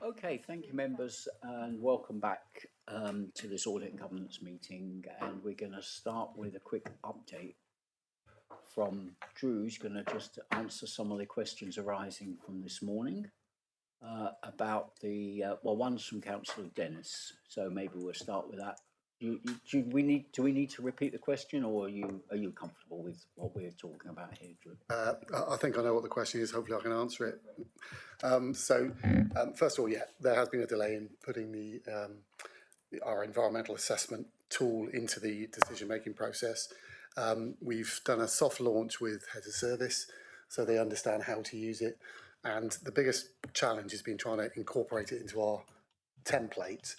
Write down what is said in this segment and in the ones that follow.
Okay, thank you, members, and welcome back to this audit and governance meeting. And we're going to start with a quick update from Drew, who's going to just answer some of the questions arising from this morning about the well, one's from Councillor Dennis. So maybe we'll start with that. Do we need to repeat the question, or are you comfortable with what we're talking about here, Drew? I think I know what the question is. Hopefully I can answer it. First of all, yeah, there has been a delay in putting our environmental assessment tool into the decision-making process. We've done a soft launch with heads of service, so they understand how to use it. And the biggest challenge has been trying to incorporate it into our template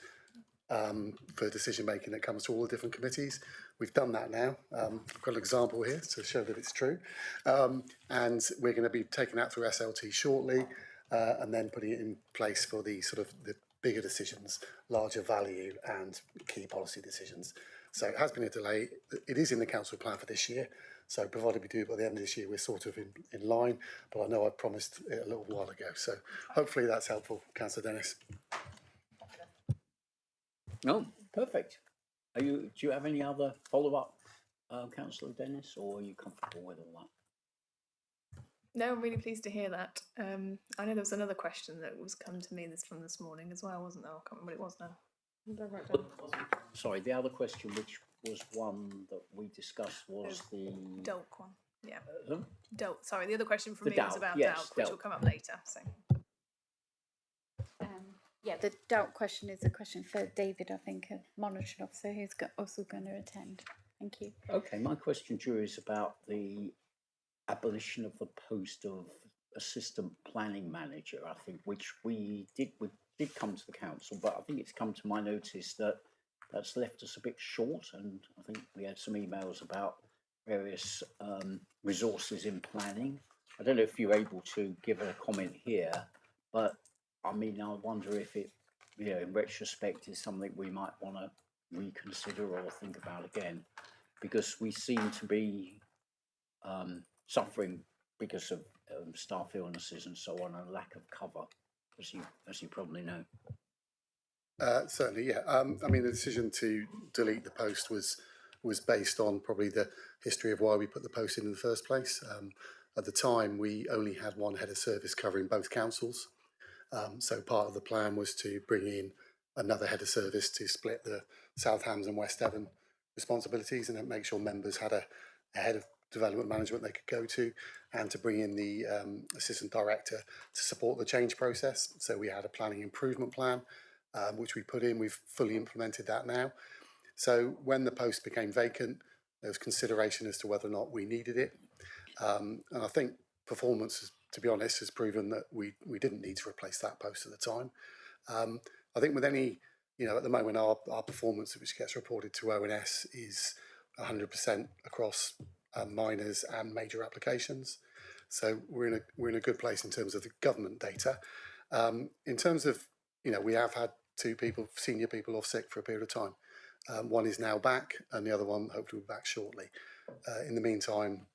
for decision making that comes to all the different committees. We've done that now. I've got an example here to show that it's true. And we're going to be taking that through SLT shortly and then putting it in place for the sort of the bigger decisions, larger value and key policy decisions. So it has been a delay. It is in the council plan for this year. So provided we do it by the end of this year, we're sort of in line. But I know I promised it a little while ago. So hopefully that's helpful, Councillor Dennis. No, perfect. Do you have any other follow-up, Councillor Dennis, or are you comfortable with all that? No, I'm really pleased to hear that. I know there was another question that was come to me from this morning as well, wasn't there? I can't remember what it was now. Sorry, the other question, which was one that we discussed, was the DOLC one. Yeah. DOLC. Sorry, the other question from me was about DOLC, which will come up later. So. Yeah, the DOLC question is a question for David, I think, a monitoring officer who's also going to attend. Thank you. Okay, my question, Drew, is about the abolition of the post of assistant planning manager, I think, which we did come to the council, but I think it's come to my notice that that's left us a bit short, and I think we had some emails about various resources in planning. I don't know if you're able to give a comment here, but I mean, I wonder if it, in retrospect, is something we might want to reconsider or think about again, because we seem to be suffering because of staff illnesses and so on, and lack of cover, as you probably know. Certainly, yeah. I mean, the decision to delete the post was based on probably the history of why we put the post in the first place. At the time, we only had one head of service covering both councils. So part of the plan was to bring in another head of service to split the South Hams and West Devon responsibilities and make sure members had a head of development management they could go to, and to bring in the assistant director to support the change process. So we had a planning improvement plan, which we put in. We've fully implemented that now. So when the post became vacant, there was consideration as to whether or not we needed it. And I think performance, to be honest, has proven that we didn't need to replace that post at the time. I think with any, at the moment, our performance, which gets reported to ONS, is 100% across minors and major applications. So we're in a good place in terms of the government data. In terms of, we have had two senior people off sick for a period of time. One is now back, and the other one hopefully will be back shortly. In the meantime,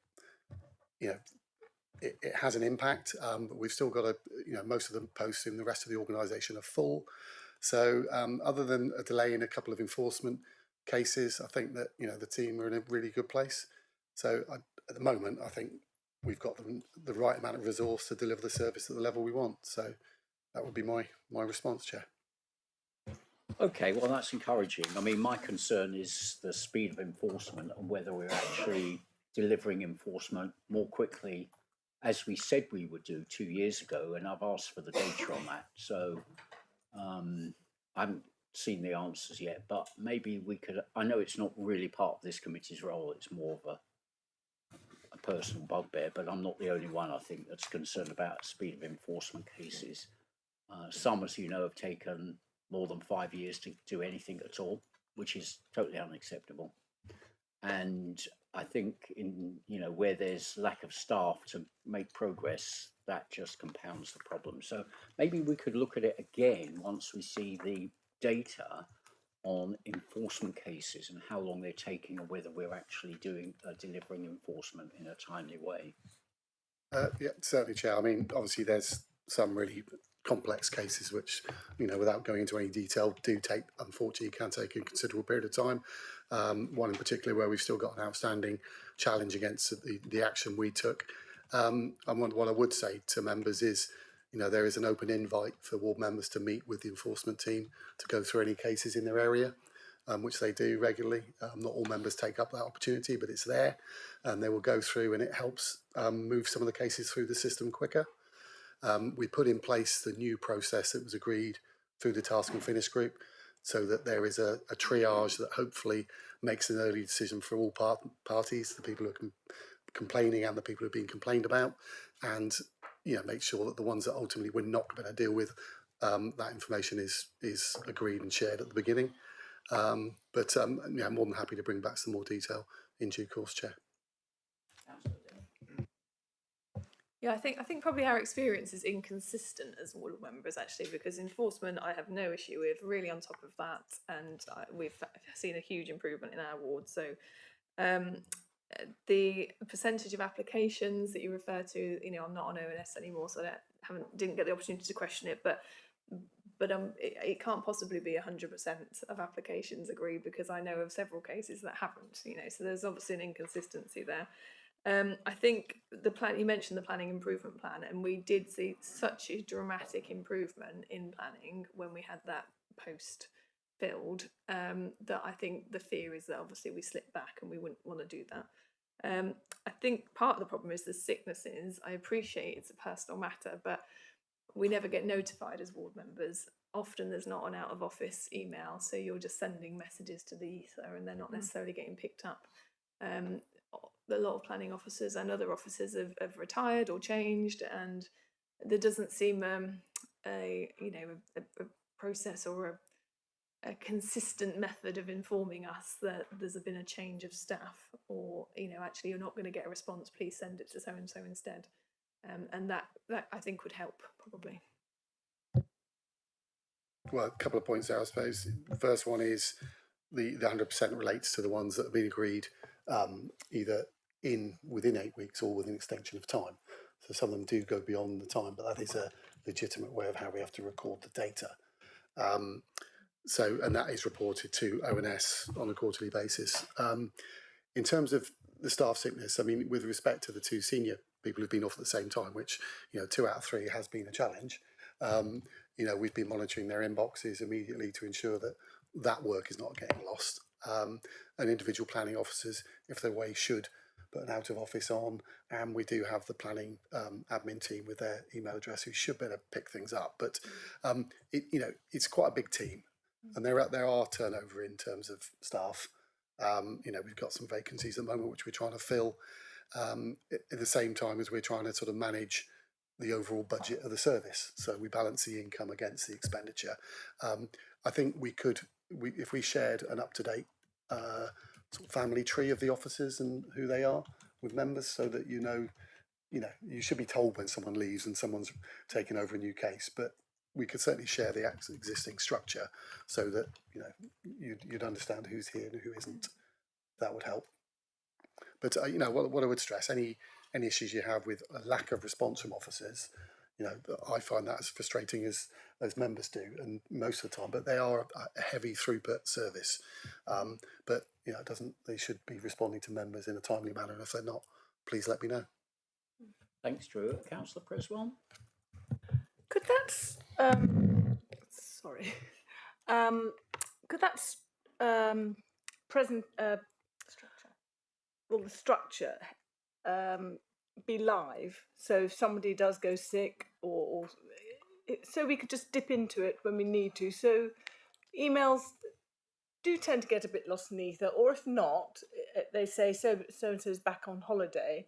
it has an impact, but we've still got most of the posts in the rest of the organisation are full. So other than a delay in a couple of enforcement cases, I think that the team are in a really good place. So at the moment, I think we've got the right amount of resource to deliver the service at the level we want. So that would be my response, Chair. Okay, well, that's encouraging. I mean, my concern is the speed of enforcement and whether we're actually delivering enforcement more quickly, as we said we would do 2 years ago, and I've asked for the data on that. So I haven't seen the answers yet, but maybe we could. I know it's not really part of this committee's role, it's more of a personal bugbear, but I'm not the only one, I think, that's concerned about speed of enforcement cases. Some, as you know, have taken more than 5 years to do anything at all, which is totally unacceptable. And I think where there's lack of staff to make progress, that just compounds the problem. So maybe we could look at it again once we see the data on enforcement cases and how long they're taking, and whether we're actually delivering enforcement in a timely way. Yeah, certainly, Chair. I mean, obviously there's some really complex cases, which, you know, without going into any detail, unfortunately, can take a considerable period of time. One in particular where we've still got an outstanding challenge against the action we took. And what I would say to members is, you know, there is an open invite for ward members to meet with the enforcement team to go through any cases in their area, which they do regularly. Not all members take up that opportunity, but it's there, and they will go through, and it helps move some of the cases through the system quicker. We put in place the new process that was agreed through the task and finish group, so that there is a triage that hopefully makes an early decision for all parties, the people who are complaining and the people who are being complained about, and, you know, make sure that the ones that ultimately we're not going to deal with, that information is agreed and shared at the beginning. Yeah, I'm more than happy to bring back some more detail in due course, Chair. Yeah, I think probably our experience is inconsistent as ward members, actually, because enforcement I have no issue with, really on top of that, and we've seen a huge improvement in our ward. So the percentage of applications that you refer to, you know, I'm not on ONS anymore, so I didn't get the opportunity to question it, but it can't possibly be 100% of applications agreed, because I know of several cases that haven't, you know, so there's obviously an inconsistency there. I think you mentioned the planning improvement plan, and we did see such a dramatic improvement in planning when we had that post filled, that I think the fear is that obviously we slip back and we wouldn't want to do that. I think part of the problem is the sicknesses. I appreciate it's a personal matter, but we never get notified as ward members. Often there's not an out of office email, so you're just sending messages to the ether and they're not necessarily getting picked up. A lot of planning officers and other officers have retired or changed, and there doesn't seem a process or a consistent method of informing us that there's been a change of staff, or, you know, actually you're not going to get a response, please send it to so and so instead. And that I think would help, probably. Well, a couple of points there, I suppose. The first one is the 100% relates to the ones that have been agreed either within 8 weeks or with an extension of time. So some of them do go beyond the time, but that is a legitimate way of how we have to record the data. And that is reported to ONS on a quarterly basis. In terms of the staff sickness, I mean, with respect to the two senior people who've been off at the same time, which, you know, 2 out of 3 has been a challenge. You know, we've been monitoring their inboxes immediately to ensure that that work is not getting lost. And individual planning officers, if they're away, should put an out of office on, and we do have the planning admin team with their email address who should better pick things up. But you know, it's quite a big team, and there are turnover in terms of staff. You know, we've got some vacancies at the moment which we're trying to fill at the same time as we're trying to sort of manage the overall budget of the service. So we balance the income against the expenditure. I think if we shared an up-to-date sort of family tree of the officers and who they are with members, so that you know, you should be told when someone leaves and someone's taken over a new case, but we could certainly share the existing structure so that, you know, you'd understand who's here and who isn't. That would help. But you know, what I would stress, any issues you have with a lack of response from officers, you know, I find that as frustrating as members do, and most of the time. But they are a heavy throughput service. But you know, they should be responding to members in a timely manner. And if they're not, please let me know. Thanks, Drew. Councillor Creswell. Could that sorry? Could that present structure? Well, the structure be live, so if somebody does go sick, or so we could just dip into it when we need to. So emails do tend to get a bit lost in the ether, or if not, they say so and so is back on holiday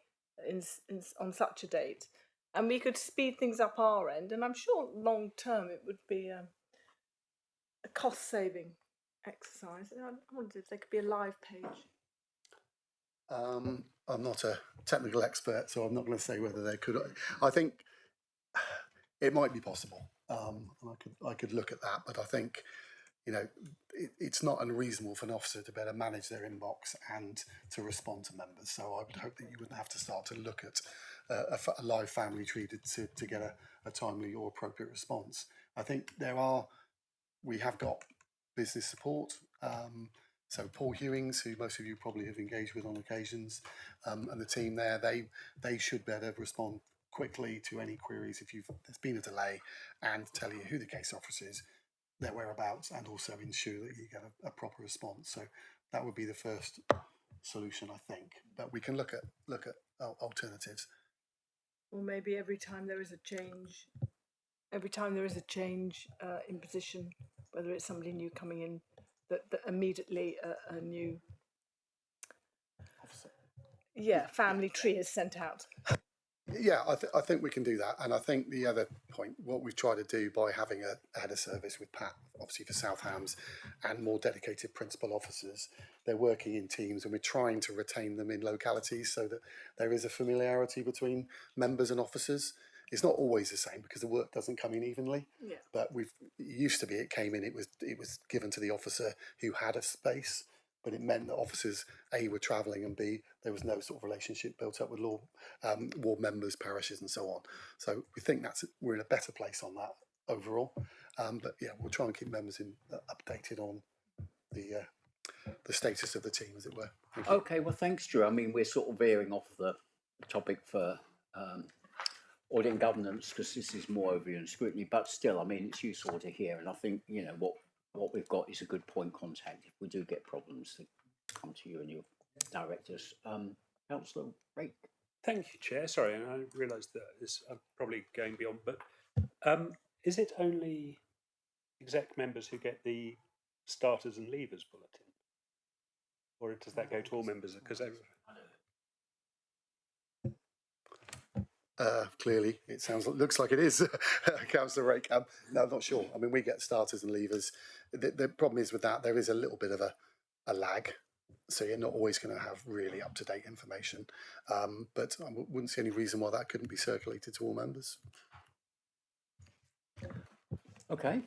on such a date, and we could speed things up our end. And I'm sure long term it would be a cost saving exercise. I wondered if there could be a live page. I'm not a technical expert, so I'm not going to say whether they could. I think it might be possible, and I could look at that. But I think, you know, it's not unreasonable for an officer to better manage their inbox and to respond to members. So I would hope that you wouldn't have to start to look at a live family tree to get a timely or appropriate response. I think we have got business support. So Paul Hewings, who most of you probably have engaged with on occasions, and the team there, they should be able to respond quickly to any queries if there's been a delay, and tell you who the case officer is, their whereabouts, and also ensure that you get a proper response. So that would be the first solution, I think. But we can look at alternatives. Or maybe every time there is a change in position, whether it's somebody new coming in, that immediately a new family tree is sent out. Yeah, I think we can do that. And I think the other point, what we've tried to do by having a head of service with Pat, obviously for South Hams, and more dedicated principal officers, they're working in teams, and we're trying to retain them in localities so that there is a familiarity between members and officers. It's not always the same because the work doesn't come in evenly. Yeah. But it used to be it came in, it was given to the officer who had a space. But it meant that officers, A, were travelling, and B, there was no sort of relationship built up with ward members, parishes, and so on. So we think we're in a better place on that overall. But yeah, we'll try and keep members updated on the status of the team, as it were. Okay, well, thanks, Drew. I mean, we're sort of veering off the topic for audit and governance because this is more overview and scrutiny, but still, I mean, it's useful to hear. And I think, what we've got is a good point of contact if we do get problems to come to you and your directors. Councillor Rake. Thank you, Chair. Sorry, and I realised that I'm probably going beyond, but is it only exec members who get the starters and leavers bulletin? Or does that go to all members? Because clearly, it looks like it is, Councillor Rake. No, I'm not sure. I mean, we get starters and leavers. The problem is with that, there is a little bit of a lag. So you're not always going to have really up-to-date information. But I wouldn't see any reason why that couldn't be circulated to all members. Okay.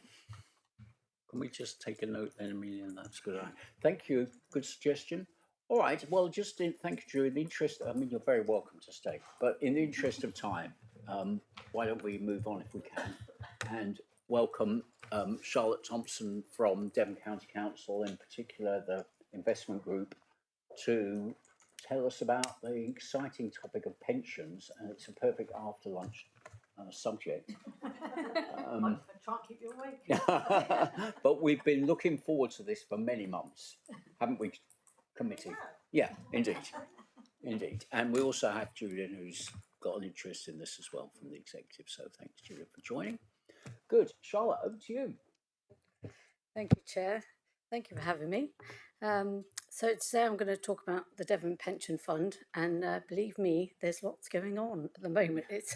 Can we just take a note then, Amelia? That's good. Thank you. Good suggestion. All right. Well, thank you, Drew. In the interest, I mean, you're very welcome to stay. But in the interest of time, why don't we move on if we can? And welcome Charlotte Thompson from Devon County Council, in particular the investment group, to tell us about the exciting topic of pensions, and it's a perfect after lunch subject. I try and keep you awake. But we've been looking forward to this for many months, haven't we, committee? Yeah, indeed. And we also have Julian, who's got an interest in this as well from the executive, so thanks, Julian, for joining. Good. Charlotte, over to you. Thank you, Chair. Thank you for having me. So today I'm going to talk about the Devon Pension Fund, and believe me, there's lots going on at the moment. It's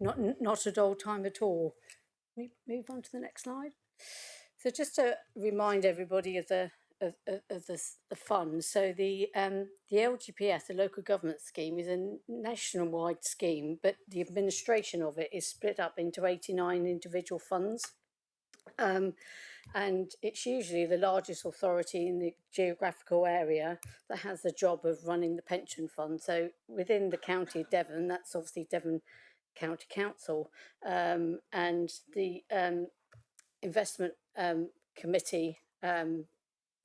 not a dull time at all. Can we move on to the next slide? So just to remind everybody of the fund. So the LGPS, the local government scheme, is a nationwide scheme, but the administration of it is split up into 89 individual funds. And it's usually the largest authority in the geographical area that has the job of running the pension fund. So within the county of Devon, that's obviously Devon County Council, and the investment committee,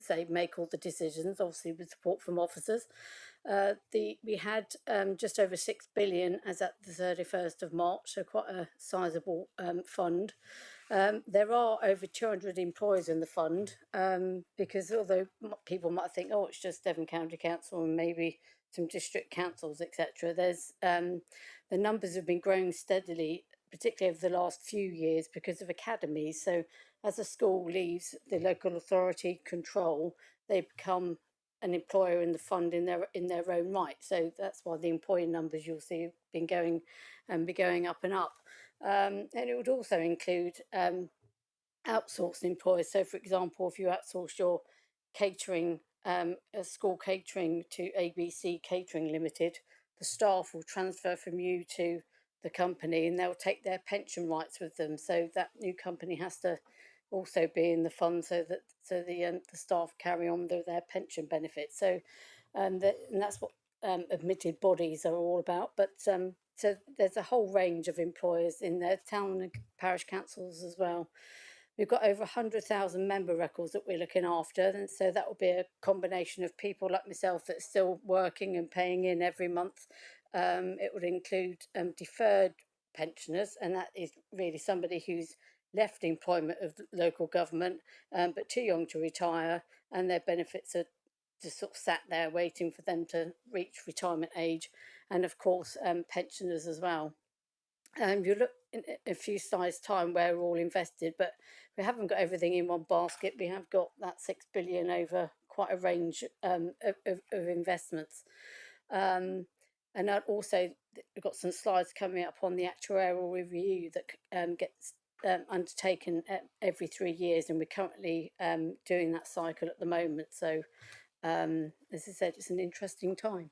they make all the decisions, obviously with support from officers. We had just over 6 billion as at the 31st of March, so quite a sizable fund. There are over 200 employees in the fund, because although people might think, oh, it's just Devon County Council and maybe some district councils, etc., there's the numbers have been growing steadily, particularly over the last few years because of academies. So as a school leaves the local authority control, they become an employer in the fund in their own right. So that's why the employee numbers you'll see have been going up and up. And it would also include outsourced employers. So, for example, if you outsource your catering, school catering to ABC Catering Limited, the staff will transfer from you to the company, and they'll take their pension rights with them. So that new company has to also be in the fund, so the staff carry on their pension benefits. So, and that's what admitted bodies are all about. But so there's a whole range of employers in there, town and parish councils as well. We've got over 100,000 member records that we're looking after, and so that will be a combination of people like myself that's still working and paying in every month. It would include deferred pensioners, and that is really somebody who's left employment of local government but too young to retire, and their benefits are just sort of sat there waiting for them to reach retirement age, and of course pensioners as well. You look in a few slides time where we're all invested, but we haven't got everything in one basket. We have got that 6 billion over quite a range of investments. And also we've got some slides coming up on the actuarial review that gets undertaken every 3 years, and we're currently doing that cycle at the moment. So as I said, it's an interesting time.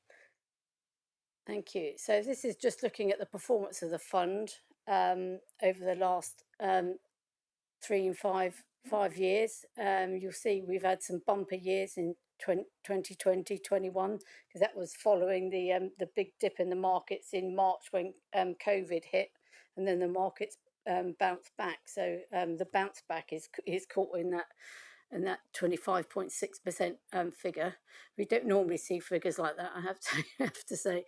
Thank you. So this is just looking at the performance of the fund over the last 3 and 5 years. You'll see we've had some bumper years in 2020, 21, because that was following the big dip in the markets in March when COVID hit, and then the markets bounced back. So the bounce back is caught in that 25.6% figure. We don't normally see figures like that, I have to say.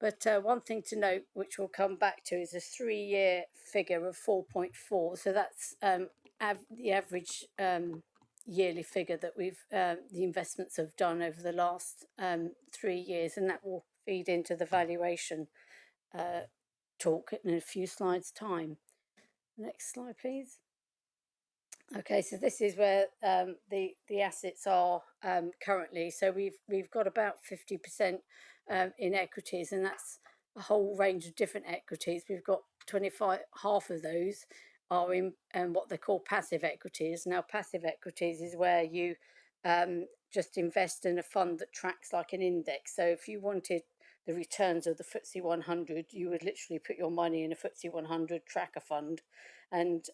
But one thing to note, which we'll come back to, is a 3-year figure of 4.4. So that's the average yearly figure that the investments have done over the last 3 years, and that will feed into the valuation talk in a few slides' time. Next slide, please. Okay, so this is where the assets are currently. So we've got about 50% in equities, and that's a whole range of different equities. We've got 25, half of those are in what they call passive equities. Now, passive equities is where you just invest in a fund that tracks like an index. So if you wanted the returns of the FTSE 100, you would literally put your money in a FTSE 100 tracker fund, and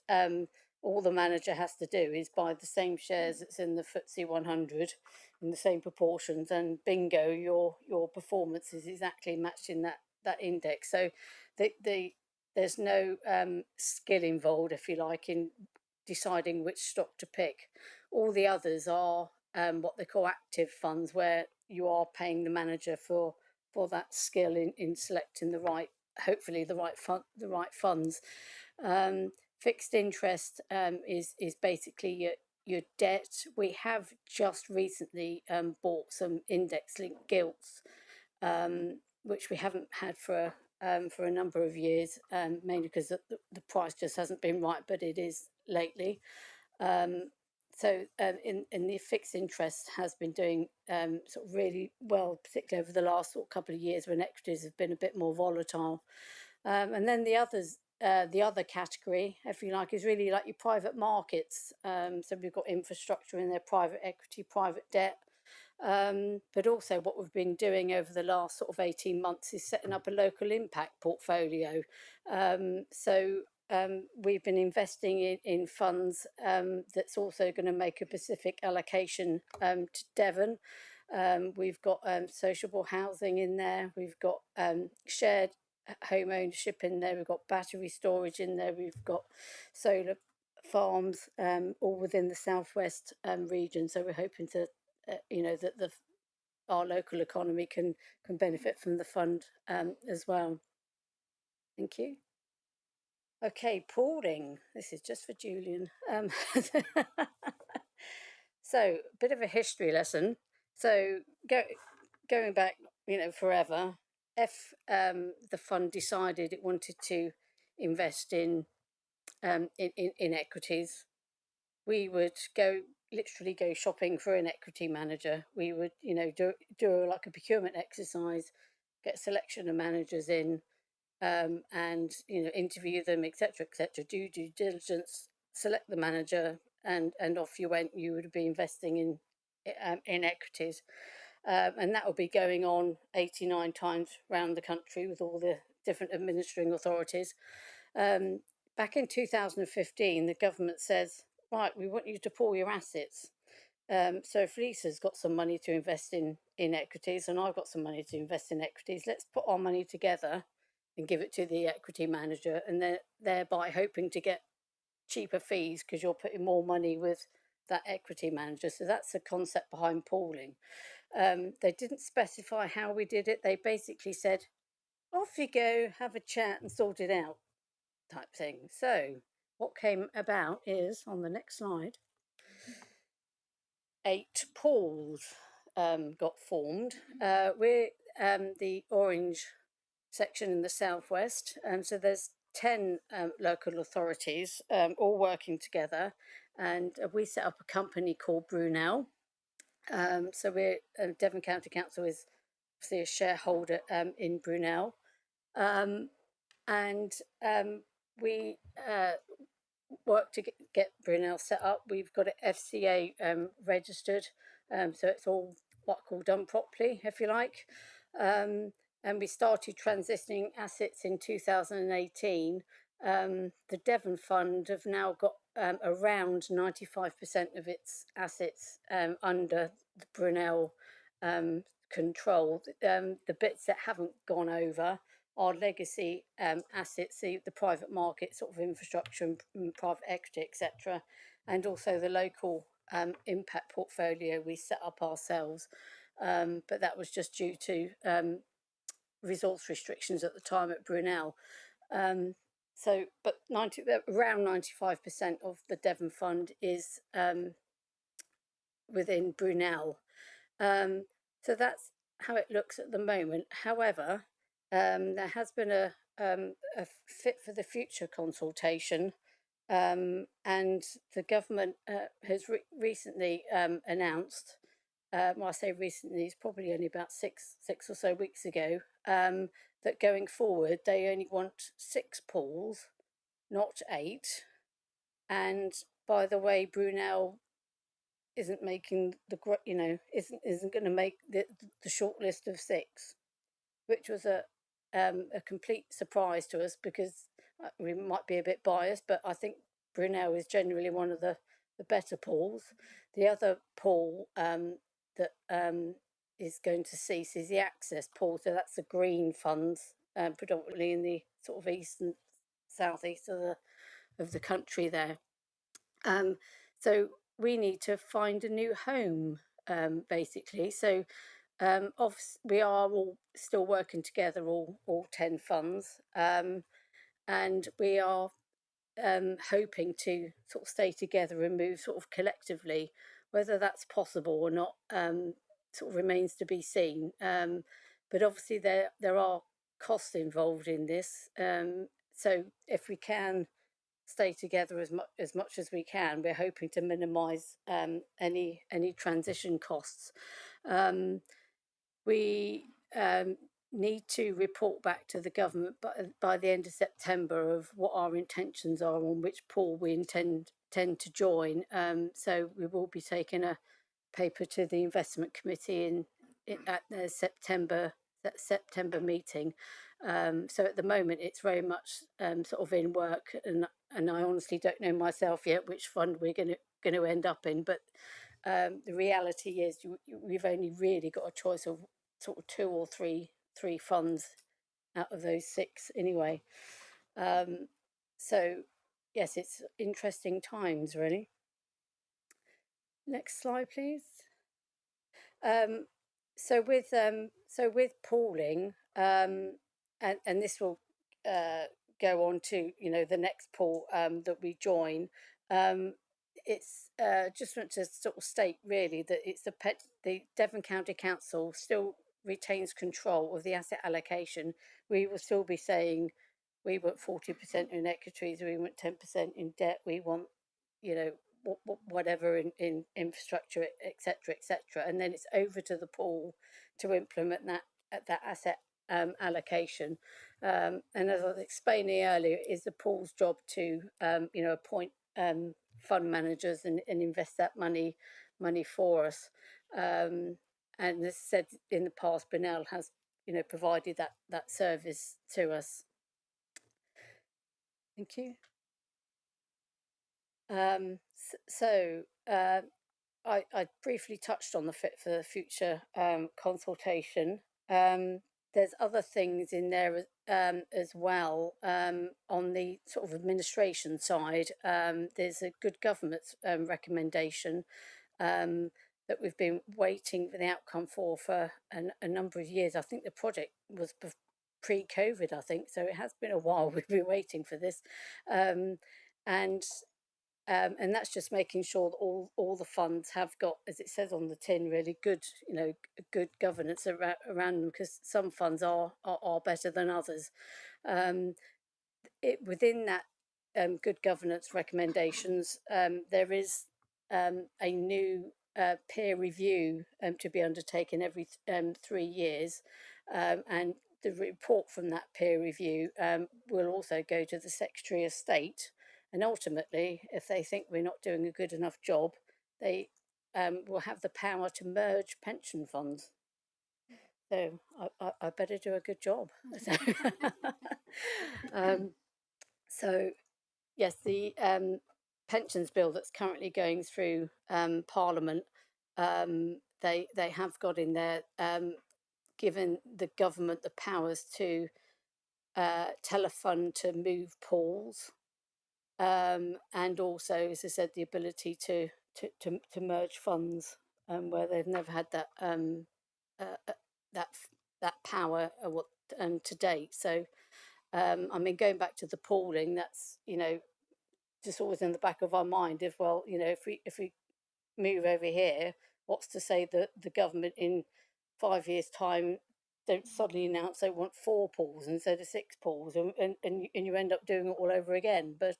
all the manager has to do is buy the same shares that's in the FTSE 100 in the same proportions, and bingo, your performance is exactly matched in that index. So there's no skill involved, if you like, in deciding which stock to pick. All the others are what they call active funds, where you are paying the manager for that skill in selecting hopefully the right funds. Fixed interest is basically your debt. We have just recently bought some index-linked gilts, which we haven't had for a number of years, mainly because the price just hasn't been right, but it is lately. So in the fixed interest has been doing sort of really well, particularly over the last couple of years when equities have been a bit more volatile. And then the other category, if you like, is really like your private markets. So we've got infrastructure in there, private equity, private debt. But also what we've been doing over the last sort of 18 months is setting up a local impact portfolio. So we've been investing in funds that's also going to make a specific allocation to Devon. We've got sociable housing in there. We've got shared home ownership in there. We've got battery storage in there. We've got solar farms, all within the southwest region. So we're hoping to, that our local economy can benefit from the fund as well. Thank you. Okay, pooling. This is just for Julian. So, a bit of a history lesson. So, going back, forever, if the fund decided it wanted to invest in equities, we would literally go shopping for an equity manager. We would, do like a procurement exercise, get a selection of managers in, and interview them, etc., do due diligence, select the manager, and off you went. You would be investing in equities, and that would be going on 89 times around the country with all the different administering authorities. Back in 2015, the government says, right, we want you to pool your assets. So if Lisa's got some money to invest in equities and I've got some money to invest in equities, let's put our money together and give it to the equity manager, and thereby hoping to get cheaper fees because you're putting more money with that equity manager. So that's the concept behind pooling. They didn't specify how we did it. They basically said, off you go, have a chat and sort it out type thing. So what came about is, on the next slide, 8 pools got formed. We're the orange section in the southwest, so there's 10 local authorities all working together, and we set up a company called Brunel. So we're Devon County Council is obviously a shareholder in Brunel, and we work to get Brunel set up. We've got it FCA registered, so it's all what I call done properly, if you like. And we started transitioning assets in 2018. The Devon Fund have now got around 95% of its assets under the Brunel control. The bits that haven't gone over are legacy assets, the private market sort of infrastructure and private equity, etc., and also the local impact portfolio we set up ourselves. But that was just due to resource restrictions at the time at Brunel. But around 95% of the Devon Fund is within Brunel. So that's how it looks at the moment. However, there has been a fit for the future consultation, and the government has recently announced. Well, I say recently, it's probably only about six or so weeks ago, that going forward they only want 6 pools, not 8. And by the way, Brunel isn't making isn't going to make the short list of 6, which was a complete surprise to us, because we might be a bit biased, but I think Brunel is generally one of the better pools. The other pool that is going to cease is the Access pool, so that's the green funds, predominantly in the sort of east and southeast of the country there. So we need to find a new home, basically. So we are all still working together, all 10 funds, and we are hoping to sort of stay together and move sort of collectively. Whether that's possible or not sort of remains to be seen. But obviously there are costs involved in this. So if we can stay together as much as we can, we're hoping to minimise any transition costs. We need to report back to the government by the end of September of what our intentions are on which pool we intend to join. So we will be taking a paper to the investment committee at the September meeting. So at the moment it's very much sort of in work, and I honestly don't know myself yet which fund we're going to end up in. But the reality is we've only really got a choice of sort of 2 or 3 funds out of those 6 anyway. So yes, it's interesting times, really. Next slide, please. So with pooling, and this will go on to the next pool that we join. It's just want to sort of state really that it's the Devon County Council still retains control of the asset allocation. We will still be saying we want 40% in equities, we want 10% in debt, we want whatever in infrastructure, etc., and then it's over to the pool to implement that asset allocation. And as I was explaining earlier, it is the pool's job to appoint fund managers and invest that money for us. And as said in the past, Brunel has provided that service to us. Thank you. So I briefly touched on the Fit for the Future consultation. There's other things in there as well. On the sort of administration side, there's a good governance recommendation that we've been waiting for the outcome for a number of years. I think the project was pre-COVID, I think, so it has been a while we've been waiting for this. And that's just making sure that all the funds have got, as it says on the tin, really good, good governance around them, because some funds are better than others. Within that good governance recommendations, there is a new peer review to be undertaken every 3 years, and the report from that peer review will also go to the Secretary of State. And ultimately, if they think we're not doing a good enough job, they will have the power to merge pension funds. So I better do a good job. So yes, the pensions bill that's currently going through Parliament, they have got in there given the government the powers to tell a fund to move pools, and also, as I said, the ability to merge funds where they've never had that that power to date. So I mean, going back to the pooling, that's just always in the back of our mind. If we move over here, what's to say that the government in 5 years' time don't suddenly announce they want 4 pools instead of 6 pools, and you end up doing it all over again. But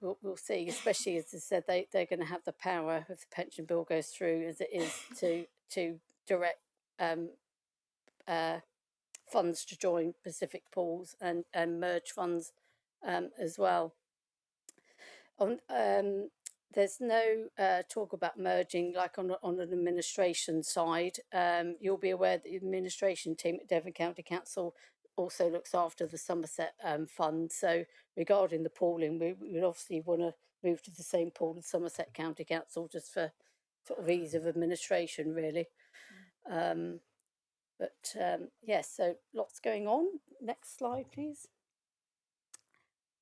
we'll see. Especially, as I said, they're going to have the power if the pension bill goes through, as it is, to direct funds to join specific pools and merge funds as well. There's no talk about merging like on an administration side. You'll be aware that the administration team at Devon County Council also looks after the Somerset fund. So regarding the pooling, we would obviously want to move to the same pool as Somerset County Council, just for sort of ease of administration, really. Yes, so lots going on. Next slide, please.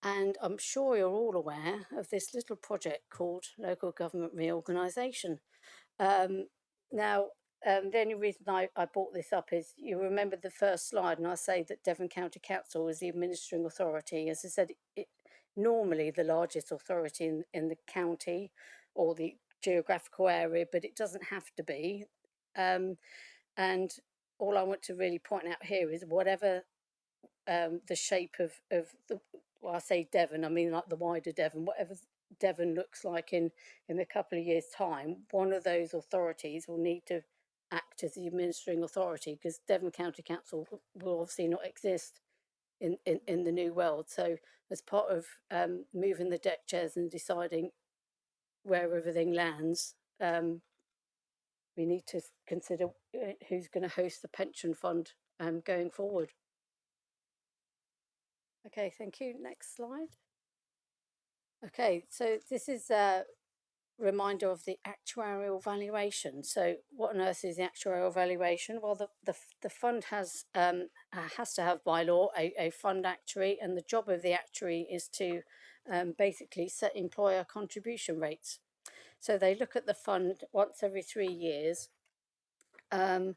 And I'm sure you're all aware of this little project called Local Government Reorganisation. Now, the only reason I brought this up is you remember the first slide, and I say that Devon County Council is the administering authority. As I said, it normally the largest authority in the county or the geographical area, but it doesn't have to be. And all I want to really point out here is whatever the shape of the, well, I say Devon, I mean like the wider Devon, whatever Devon looks like in a couple of years' time, one of those authorities will need to act as the administering authority, because Devon County Council will obviously not exist in the new world. So as part of moving the deck chairs and deciding where everything lands, we need to consider who's going to host the pension fund going forward. Okay, thank you. Next slide. Okay, so this is a reminder of the actuarial valuation. So what on earth is the actuarial valuation? Well, the fund has to have by law a fund actuary, and the job of the actuary is to basically set employer contribution rates. So they look at the fund once every 3 years and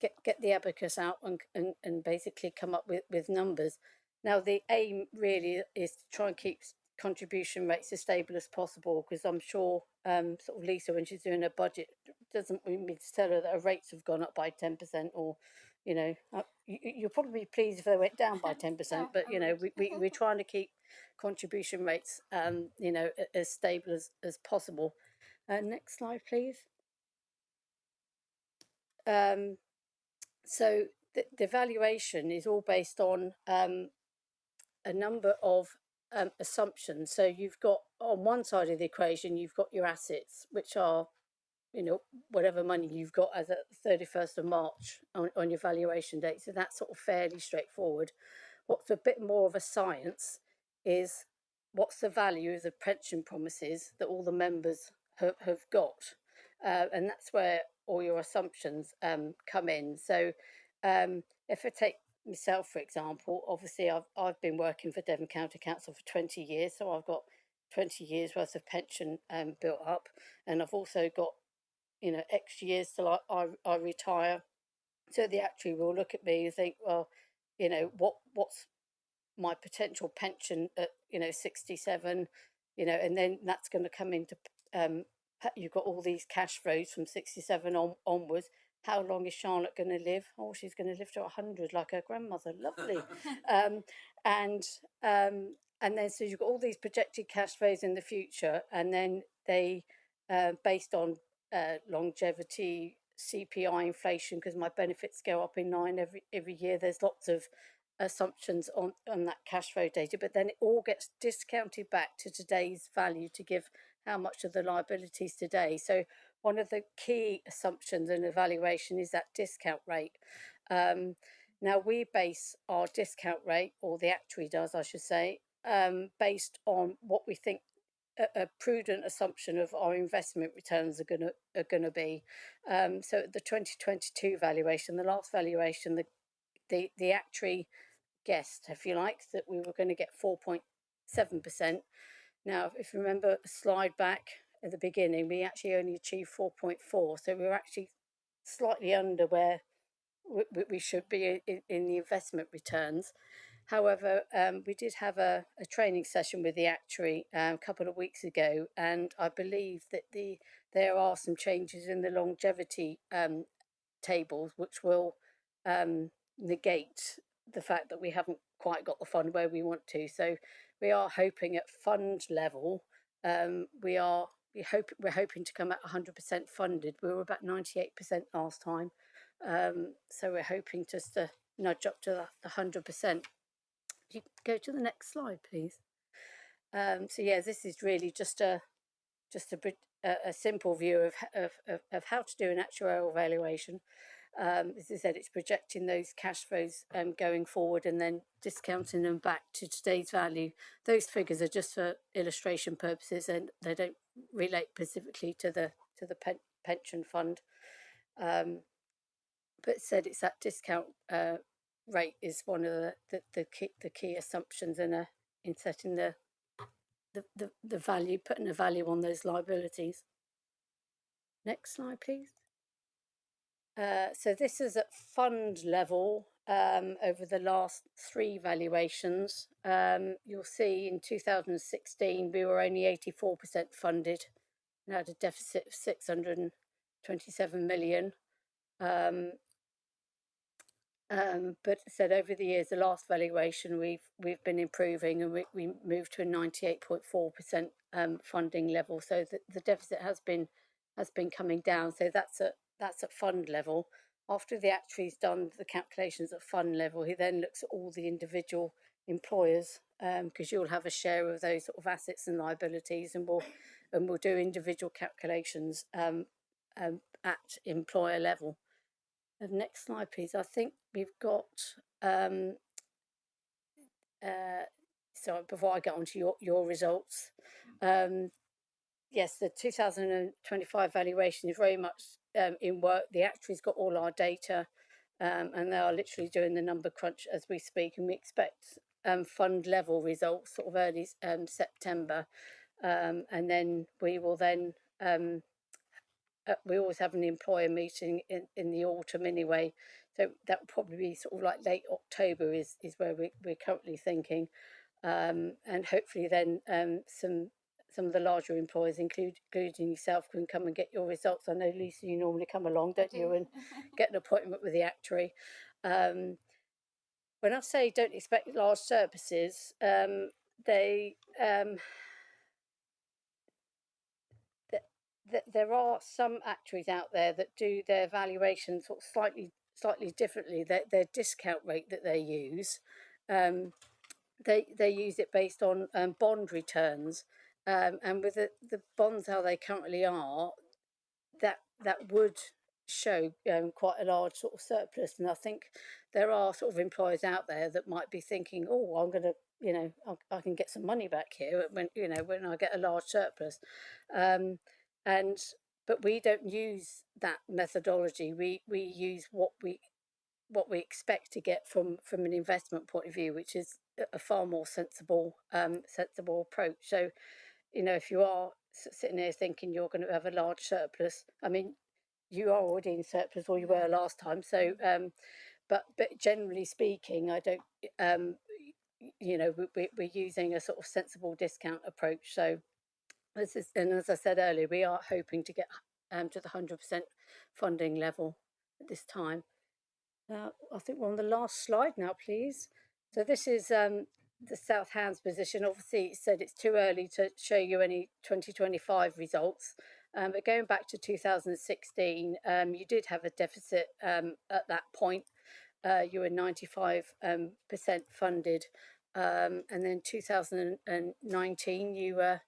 get the abacus out and basically come up with numbers. Now, the aim really is to try and keep contribution rates as stable as possible, because I'm sure sort of Lisa, when she's doing her budget, doesn't want me to tell her that her rates have gone up by 10%, or you'll probably be pleased if they went down by 10%, but we're trying to keep contribution rates as stable as possible. Next slide, please. So the valuation is all based on a number of assumptions. So you've got, on one side of the equation, you've got your assets, which are, whatever money you've got as at 31st of March on your valuation date. So that's sort of fairly straightforward. What's a bit more of a science is what's the value of the pension promises that all the members have got, and that's where all your assumptions come in. So if I take myself, for example, obviously I've been working for Devon County Council for 20 years, so I've got 20 years worth of pension built up, and I've also got, you know, extra years till I retire. So the actuary will look at me and think, well, you know, what's my potential pension at, you know, 67, you know, and then that's going to come into you've got all these cash flows from 67 onwards. How long is Charlotte going to live? Oh, she's going to live to 100 like her grandmother. Lovely. um, and um, and then so you've got all these projected cash flows in the future, and then they based on longevity, CPI, inflation, because my benefits go up in line every year. There's lots of assumptions on that cash flow data, but then it all gets discounted back to today's value to give how much of the liabilities today. So one of the key assumptions and evaluation is that discount rate. Now we base our discount rate, or the actuary does, I should say, based on what we think a prudent assumption of our investment returns are gonna be. So the 2022 valuation, the last valuation, the actuary guessed, if you like, that we were going to get 4.7%. Now, if you remember a slide back at the beginning, we actually only achieved 4.4, so we were actually slightly under where we should be in the investment returns. However, we did have a training session with the actuary a couple of weeks ago, and I believe that there are some changes in the longevity tables which will negate the fact that we haven't quite got the fund where we want to. So we are hoping at fund level, we're hoping to come at 100% funded. We were about 98% last time, so we're hoping just to nudge up to the 100%. You go to the next slide, please. So yeah, this is really just a simple view of how to do an actuarial valuation. As I said, it's projecting those cash flows going forward and then discounting them back to today's value. Those figures are just for illustration purposes, and they don't relate specifically to the pension fund. But said it's that discount rate is one of the key assumptions in setting the value, putting a value on those liabilities. Next slide, please. So this is at fund level over the last 3 valuations. You'll see in 2016 we were only 84% funded and had a deficit of 627 million. But said over the years, the last valuation we've been improving, and we moved to a 98.4% funding level. So the deficit has been coming down. So that's at fund level. After the actuary's done the calculations at fund level, he then looks at all the individual employers, because you'll have a share of those sort of assets and liabilities, and we'll do individual calculations at employer level. Next slide, please. I think we've got, so before I get on to your results, yes, the 2025 valuation is very much in work. The actuary's got all our data, and they are literally doing the number crunch as we speak, and we expect fund level results sort of early September, and then we will then we always have an employer meeting in the autumn anyway, so that will probably be sort of like late October is where we're currently thinking, and hopefully then some of the larger employers, including yourself, can come and get your results. I know, Lisa, you normally come along, don't you, and get an appointment with the actuary. When I say don't expect large surpluses, there are some actuaries out there that do their valuations sort of slightly differently. Their discount rate that they use, they use it based on bond returns, and with the bonds how they currently are, that would show quite a large sort of surplus. And I think there are sort of employers out there that might be thinking, oh, I'm going to I can get some money back here when I get a large surplus. But we don't use that methodology. We use what we expect to get from an investment point of view, which is a far more sensible approach. So, if you are sitting there thinking you're going to have a large surplus, I mean, you are already in surplus, or you were last time. So, but generally speaking, I don't. We're using a sort of sensible discount approach. So, and as I said earlier, we are hoping to get to the 100% funding level at this time. I think we're on the last slide now, please. So this is the South Hams position. Obviously, it said it's too early to show you any 2025 results. But going back to 2016, you did have a deficit at that point. You were 95% funded. And then 2019, you were,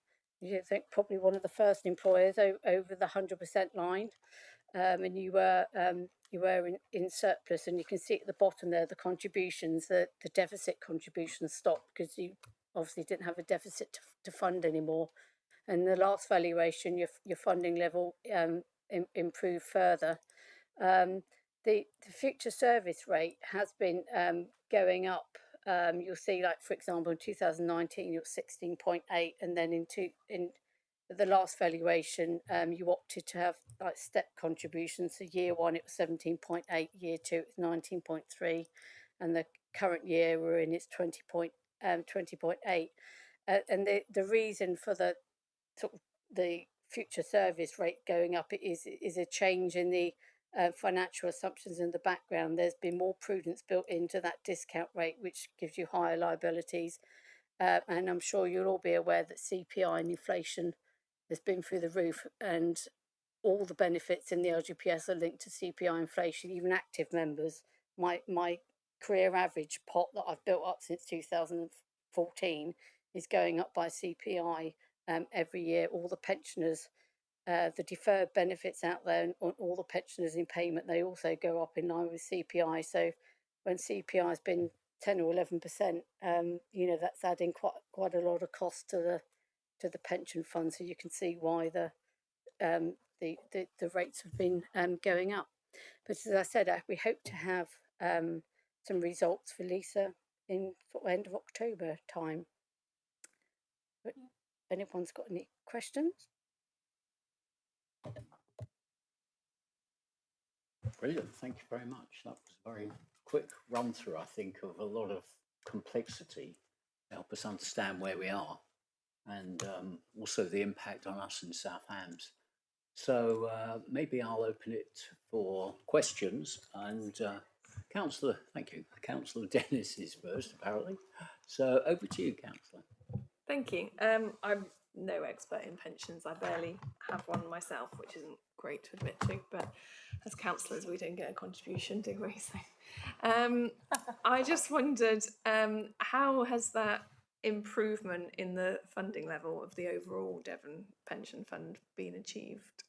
I think, probably one of the first employers over the 100% line. And you were in surplus, and you can see at the bottom there the contributions, the deficit contributions stopped because you obviously didn't have a deficit to fund anymore. And the last valuation, your funding level improved further. The future service rate has been going up. You'll see, like, for example, in 2019 you're 16.8, and then in the last valuation, you opted to have like step contributions. So year one it was 17.8, year two it was 19.3, and the current year we're in it's 20.8. And the reason for the sort of the future service rate going up is a change in the financial assumptions in the background. There's been more prudence built into that discount rate, which gives you higher liabilities. And I'm sure you'll all be aware that CPI and inflation has been through the roof, and all the benefits in the LGPS are linked to CPI inflation. Even active members, my career average pot that I've built up since 2014 is going up by CPI every year. All the pensioners, the deferred benefits out there, and all the pensioners in payment, they also go up in line with CPI. So when CPI has been 10 or 11%, that's adding quite a lot of cost to the pension fund. So you can see why the rates have been going up. But as I said, we hope to have some results for Lisa in sort of end of October time. But if anyone's got any questions? Brilliant, thank you very much. That was a very quick run through, I think, of a lot of complexity to help us understand where we are, and also the impact on us in South Hams. So maybe I'll open it for questions, and Councillor, thank you. Councillor Dennis is first, apparently. So over to you, Councillor. Thank you. I'm no expert in pensions. I barely have one myself, which isn't great to admit to, but as councillors we don't get a contribution, do we? So I just wondered, how has that improvement in the funding level of the overall Devon pension fund been achieved?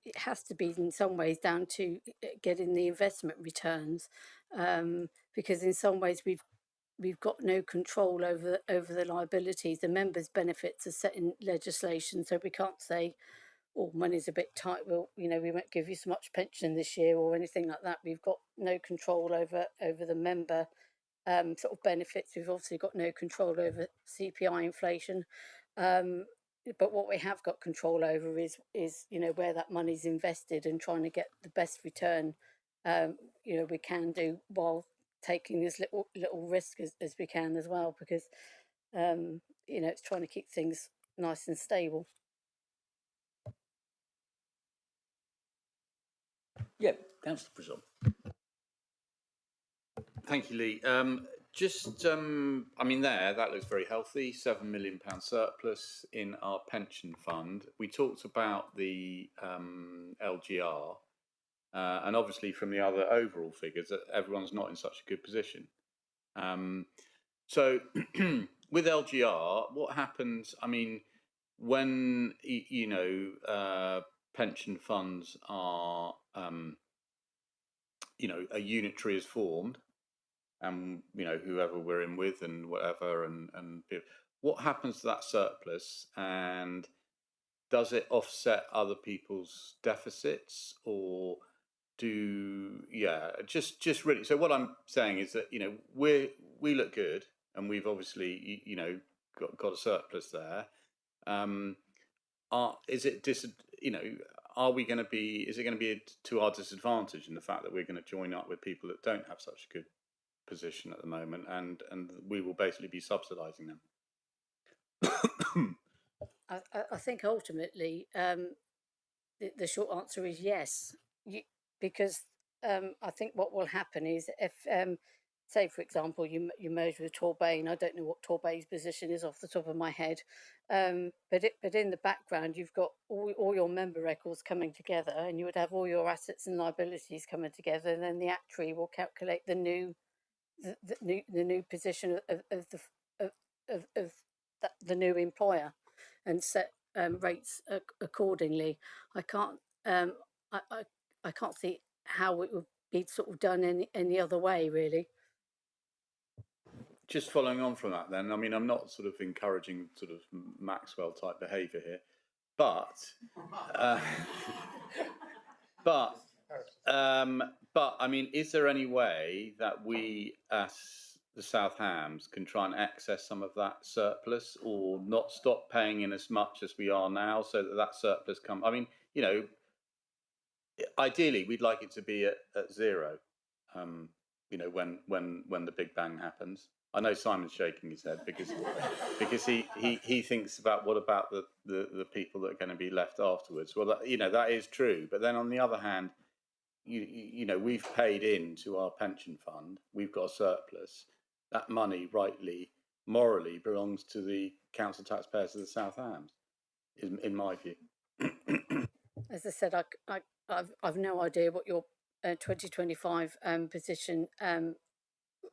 It has to be in some ways down to getting the investment returns, because in some ways we've got no control over the liabilities. The members' benefits are set in legislation, so we can't say, "Oh, money's a bit tight. We won't give you so much pension this year," or anything like that. We've got no control over the member sort of benefits. We've obviously got no control over CPI inflation. But what we have got control over is where that money's invested, and trying to get the best return we can do, while taking as little risk as we can as well, because it's trying to keep things nice and stable. Yeah, Councillor Brazil. Thank you, Lee. That looks very healthy. £7 million surplus in our pension fund. We talked about the LGR, and obviously from the other overall figures, that everyone's not in such a good position. So with LGR, what happens? I mean, when pension funds are, a unitary is formed, and whoever we're in with and whatever, and what happens to that surplus, and does it offset other people's deficits, or just really? So what I'm saying is that we look good, and we've obviously got a surplus there. Is it are we going to be? Is it going to be to our disadvantage in the fact that we're going to join up with people that don't have such a good position at the moment, and we will basically be subsidising them? I think ultimately the short answer is yes, because I think what will happen is if, say for example, you merge with Torbay, and I don't know what Torbay's position is off the top of my head, but in the background you've got all your member records coming together, and you would have all your assets and liabilities coming together, and then the actuary will calculate the new position of the new employer, and set rates accordingly. I can't I can't see how it would be sort of done any other way, really. Just following on from that, then, I mean, I'm not sort of encouraging sort of Maxwell type behaviour here, but I mean, is there any way that we, as the South Hams, can try and access some of that surplus, or not stop paying in as much as we are now, so that surplus I mean, ideally, we'd like it to be at zero. When the Big Bang happens. I know Simon's shaking his head because he thinks about what about the people that are going to be left afterwards. Well, that is true. But then on the other hand, we've paid into our pension fund. We've got a surplus. That money, rightly, morally, belongs to the council taxpayers of the South Hams, in my view. As I said, I've no idea what your 2025 position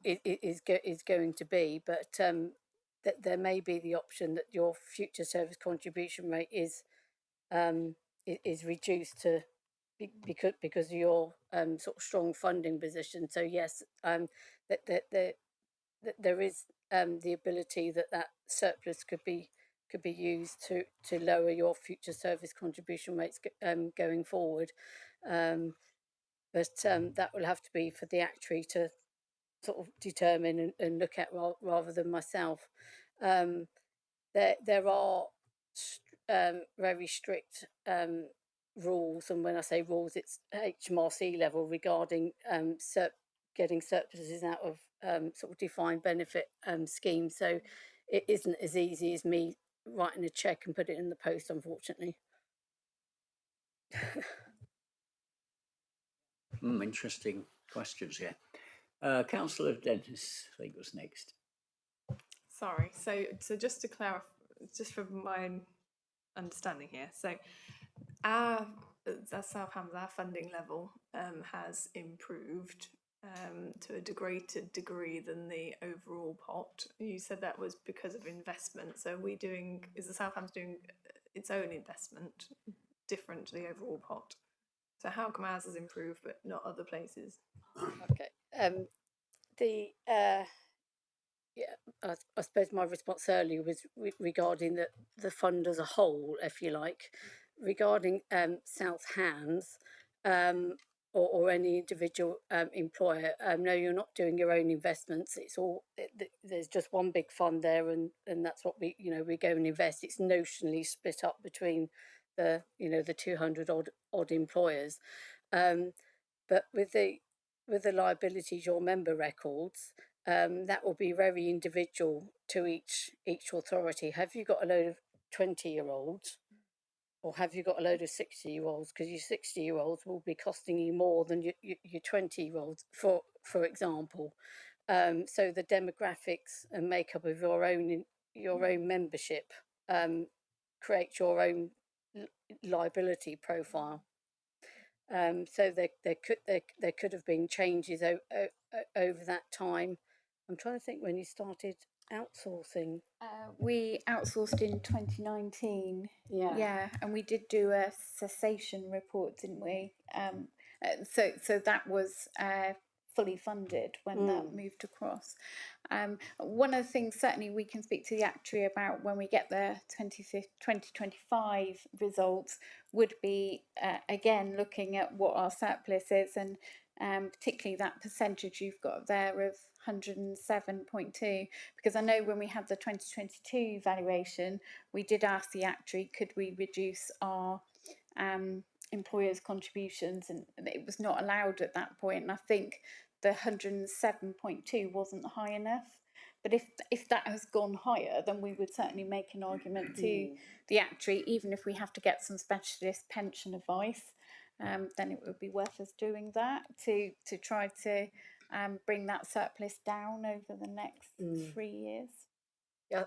is going to be, but that there may be the option that your future service contribution rate is reduced to because of your sort of strong funding position. So yes, that there is the ability that surplus could be used to lower your future service contribution rates going forward. But that will have to be for the actuary to sort of determine and look at rather than myself. There are very strict rules, and when I say rules, it's HMRC level regarding getting surpluses out of sort of defined benefit schemes. So it isn't as easy as me writing a cheque and put it in the post, unfortunately. Interesting questions here. Councillor Dennis, I think, was next. Sorry. So just to clarify, just from my understanding here, so our South Hams, our funding level has improved to a greater degree than the overall pot. You said that was because of investment. So is the South Hams doing its own investment different to the overall pot? So how come ours has improved but not other places? Okay. I suppose my response earlier was regarding the fund as a whole, if you like. Regarding South Hams or any individual employer, no, you're not doing your own investments. It's all there's just one big fund there, and that's what we go and invest. It's notionally split up between the 200 odd employers, but with the liabilities, your member records. That will be very individual to each authority. Have you got a load of 20-year-olds, or have you got a load of 60-year-olds? Because your 60-year-olds will be costing you more than your 20-year-olds, for example. So the demographics and makeup of your own membership creates your own liability profile. So there could have been changes over that time. I'm trying to think when you started. outsourcing? We outsourced in 2019. Yeah. And we did do a cessation report, didn't we? So that was fully funded when that moved across. One of the things certainly we can speak to the actuary about when we get the 2025 results would be again looking at what our surplus is, and particularly that percentage you've got there of 107.2, because I know when we had the 2022 valuation, we did ask the actuary, could we reduce our employers' contributions, and it was not allowed at that point. And I think the 107.2 wasn't high enough. But if that has gone higher, then we would certainly make an argument to the actuary, even if we have to get some specialist pension advice, then it would be worth us doing that to try to bring that surplus down over the next 3 years. Yeah,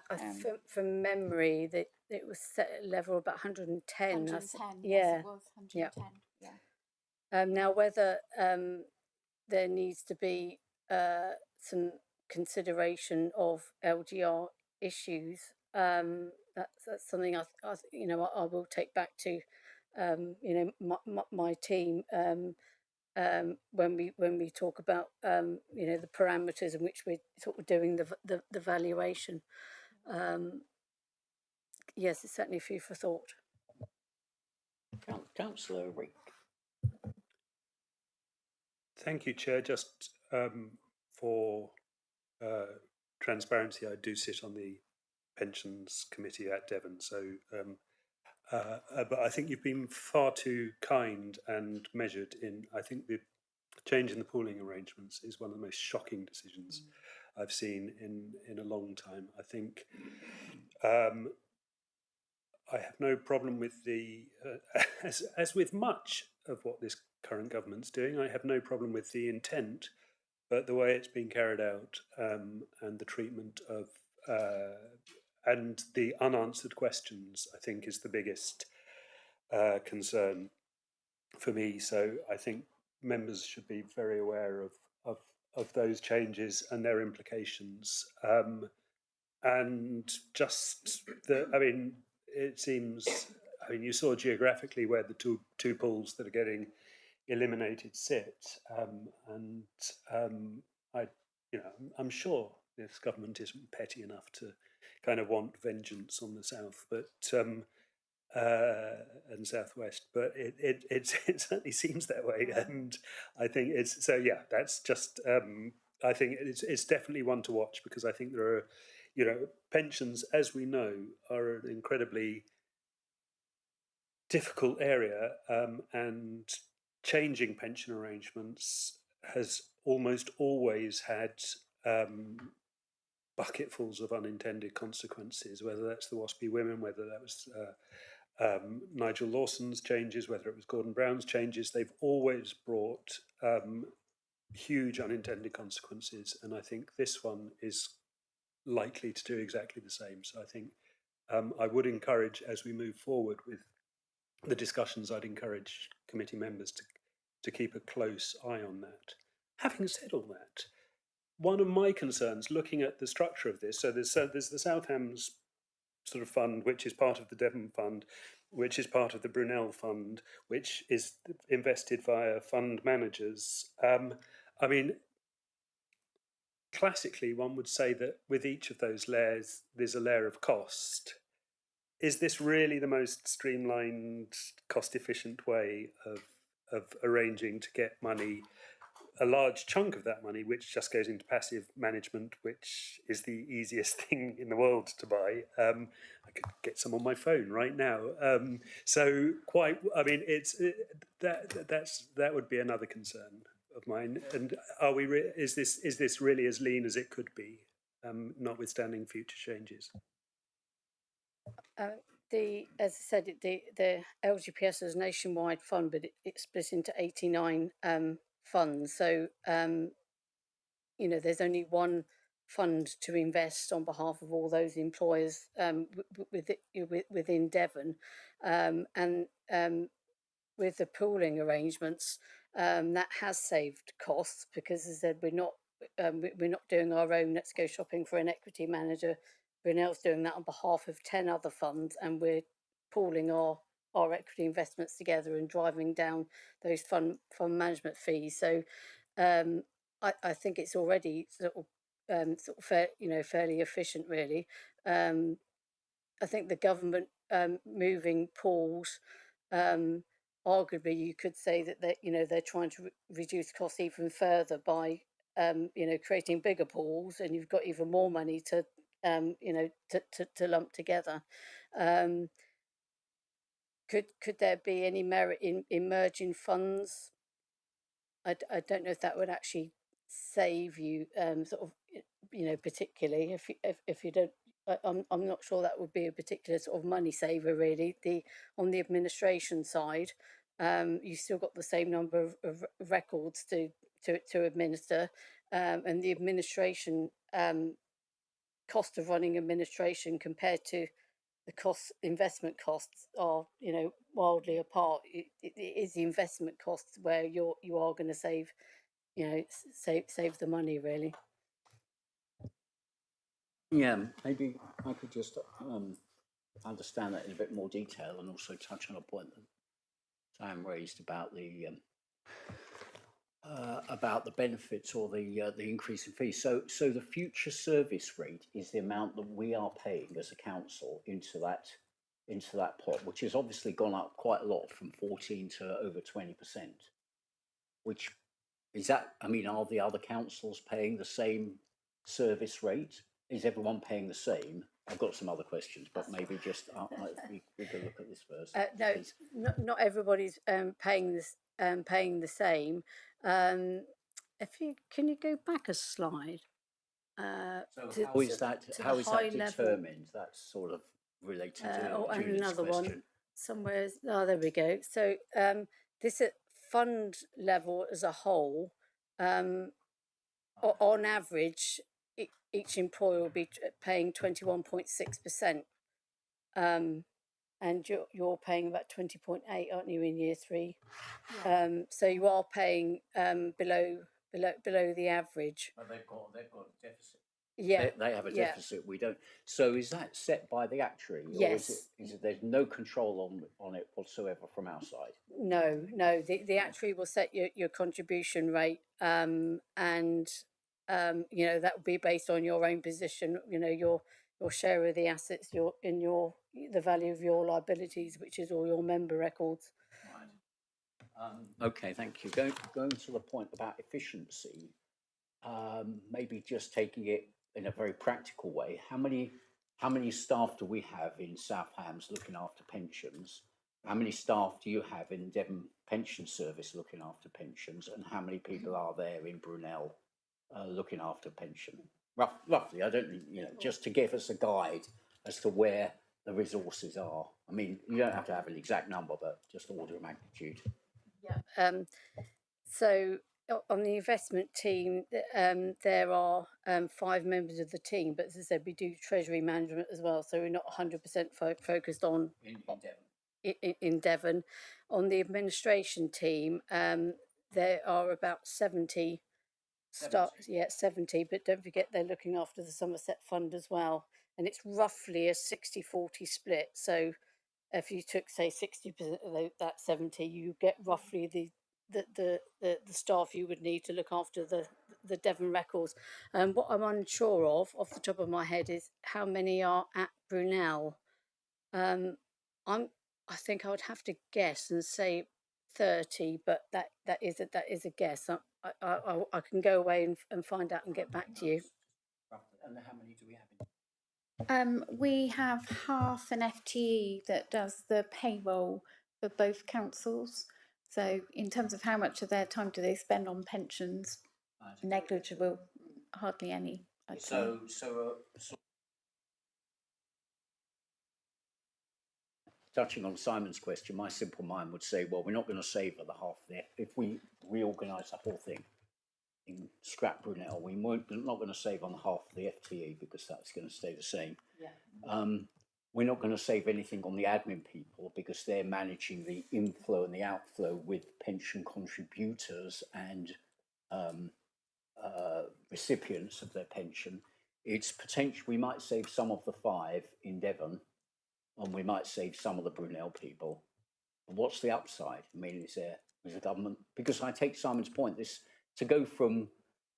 from memory, that it was set at a level of about 110. 110, yes, it was 110. Yeah. Now, whether there needs to be some consideration of LGR issues, that's something I will take back to my team when we talk about the parameters in which we're sort of doing the valuation. Yes, it's certainly food for thought. Councillor Rick. Thank you, Chair. Just for transparency, I do sit on the Pensions Committee at Devon, so but I think you've been far too kind and measured in. I think the change in the pooling arrangements is one of the most shocking decisions I've seen in a long time. I think I have no problem with the, as with much of what this current government's doing, I have no problem with the intent, but the way it's been carried out and the treatment of and the unanswered questions, I think, is the biggest concern for me. So I think members should be very aware of those changes and their implications. And just it seems, you saw geographically where the two pools that are getting eliminated sit, and I'm sure this government isn't petty enough to kind of want vengeance on the south, but and southwest, but it certainly seems that way, and I think it's so. Yeah, that's just. I think it's definitely one to watch, because I think there are, pensions, as we know, are an incredibly difficult area, and changing pension arrangements has almost always had bucketfuls of unintended consequences, whether that's the WASPy women, whether that was Nigel Lawson's changes, whether it was Gordon Brown's changes. They've always brought huge unintended consequences, and I think this one is likely to do exactly the same. So I think I would encourage, as we move forward with the discussions, I'd encourage committee members to keep a close eye on that. Having said all that, one of my concerns, looking at the structure of this, so there's the South Hams sort of fund, which is part of the Devon fund, which is part of the Brunel fund, which is invested via fund managers. Classically, one would say that with each of those layers, there's a layer of cost. Is this really the most streamlined, cost-efficient way of arranging to get money, a large chunk of that money, which just goes into passive management, which is the easiest thing in the world to buy? I could get some on my phone right now. That would be another concern of mine. And is this really as lean as it could be, notwithstanding future changes? As I said, the LGPS is a nationwide fund, but it's split into 89 funds. So, there's only one fund to invest on behalf of all those employers within Devon. And with the pooling arrangements, that has saved costs, because, as I said, we're not we're not doing our own let's go shopping for an equity manager. Brunel's doing that on behalf of 10 other funds, and we're pooling our equity investments together and driving down those fund management fees. So I think it's already sort of fairly efficient, really. I think the government moving pools, arguably you could say that they're trying to reduce costs even further by creating bigger pools, and you've got even more money to to lump together. Could there be any merit in merging funds? I don't know if that would actually save you particularly if you don't. I'm not sure that would be a particular sort of money saver, really. On the administration side, you still got the same number of records to administer, and the administration cost of running administration compared to the investment costs are wildly apart. It is the investment costs where you are going to save the money, really. Yeah, maybe I could just understand that in a bit more detail, and also touch on a point that Sam raised about the benefits or the increase in fees. So the future service rate is the amount that we are paying as a council into that pot, which has obviously gone up quite a lot from 14 to over 20%. Which is that? I mean, are the other councils paying the same service rate? Is everyone paying the same? I've got some other questions, but maybe just we could look at this first. No, not everybody's paying the same. Can you go back a slide? So how is that determined? That's sort of related to Julie's another question. one somewhere. Oh, there we go. So this at fund level as a whole, on average, each employer will be paying 21.6%, and you're paying about 20.8, aren't you, in year 3? Yeah. So you are paying below the average. But they've got a deficit. Yeah, they have a deficit. We don't. So is that set by the actuary? Yes. Or is it there's no control on it whatsoever from our side? No. The actuary will set your contribution rate, and that will be based on your own position. Your share of the assets, the value of your liabilities, which is all your member records. Right. Okay, thank you. Going to the point about efficiency, maybe just taking it in a very practical way. How many staff do we have in South Hams looking after pensions? How many staff do you have in Devon Pension Service looking after pensions? And how many people are there in Brunel looking after pension? Roughly, I don't just to give us a guide as to where the resources are. I mean, you don't have to have an exact number, but just order of magnitude. Yeah. So on the investment team, there are 5 members of the team, but as I said, we do treasury management as well, so we're not 100% focused on in Devon. On the administration team, there are about 70 staff. Yeah, 70, but don't forget they're looking after the Somerset Fund as well, and it's roughly a 60-40 split. So if you took, say, 60% of that 70, you get roughly the staff you would need to look after the Devon records. What I'm unsure of, off the top of my head, is how many are at Brunel. I think I would have to guess and say 30, but that is a guess. I can go away and find out and get back to you. And how many do we have? We have half an FTE that does the payroll for both councils. So in terms of how much of their time do they spend on pensions, negligible, hardly any. So touching on Simon's question, my simple mind would say, well, we're not going to save at the half there. If we reorganise the whole thing in scrap Brunel, we're not going to save on half the FTE because that's going to stay the same. Yeah. We're not going to save anything on the admin people because they're managing the inflow and the outflow with pension contributors and recipients of their pension, it's potential we might save some of the 5 in Devon, and we might save some of the Brunel people. And what's the upside? I mean, is a government, because I take Simon's point, this to go from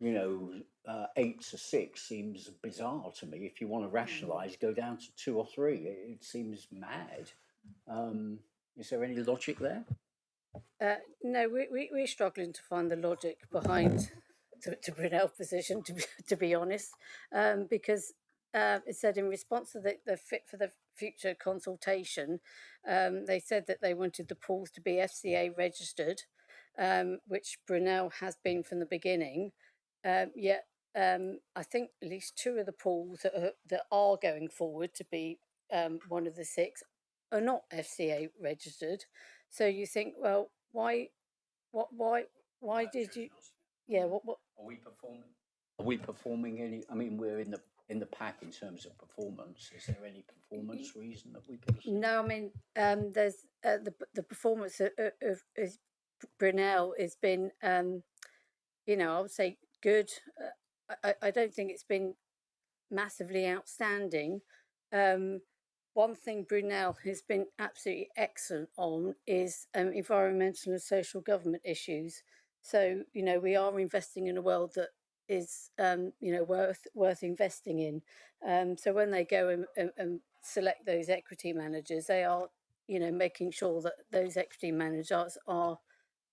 8 to 6 seems bizarre to me. If you want to rationalise, go down to 2 or 3. It seems mad. Is there any logic there? No, we're struggling to find the logic behind to Brunel's position, to be honest, because it said in response to the Fit for the Future consultation, they said that they wanted the pools to be FCA registered, which Brunel has been from the beginning. Yet I think at least 2 of the pools that are going forward to be one of the 6 are not FCA registered. So you think, well, why did you? Yeah, what? Are we performing? Are we performing any? I mean, we're in the pack in terms of performance. Is there any performance reason that we can see? No, I mean, there's the performance of Brunel has been, I would say good. I don't think it's been massively outstanding. One thing Brunel has been absolutely excellent on is environmental and social government issues. So, we are investing in a world that is, worth investing in. So when they go and select those equity managers, they are, making sure that those equity managers are,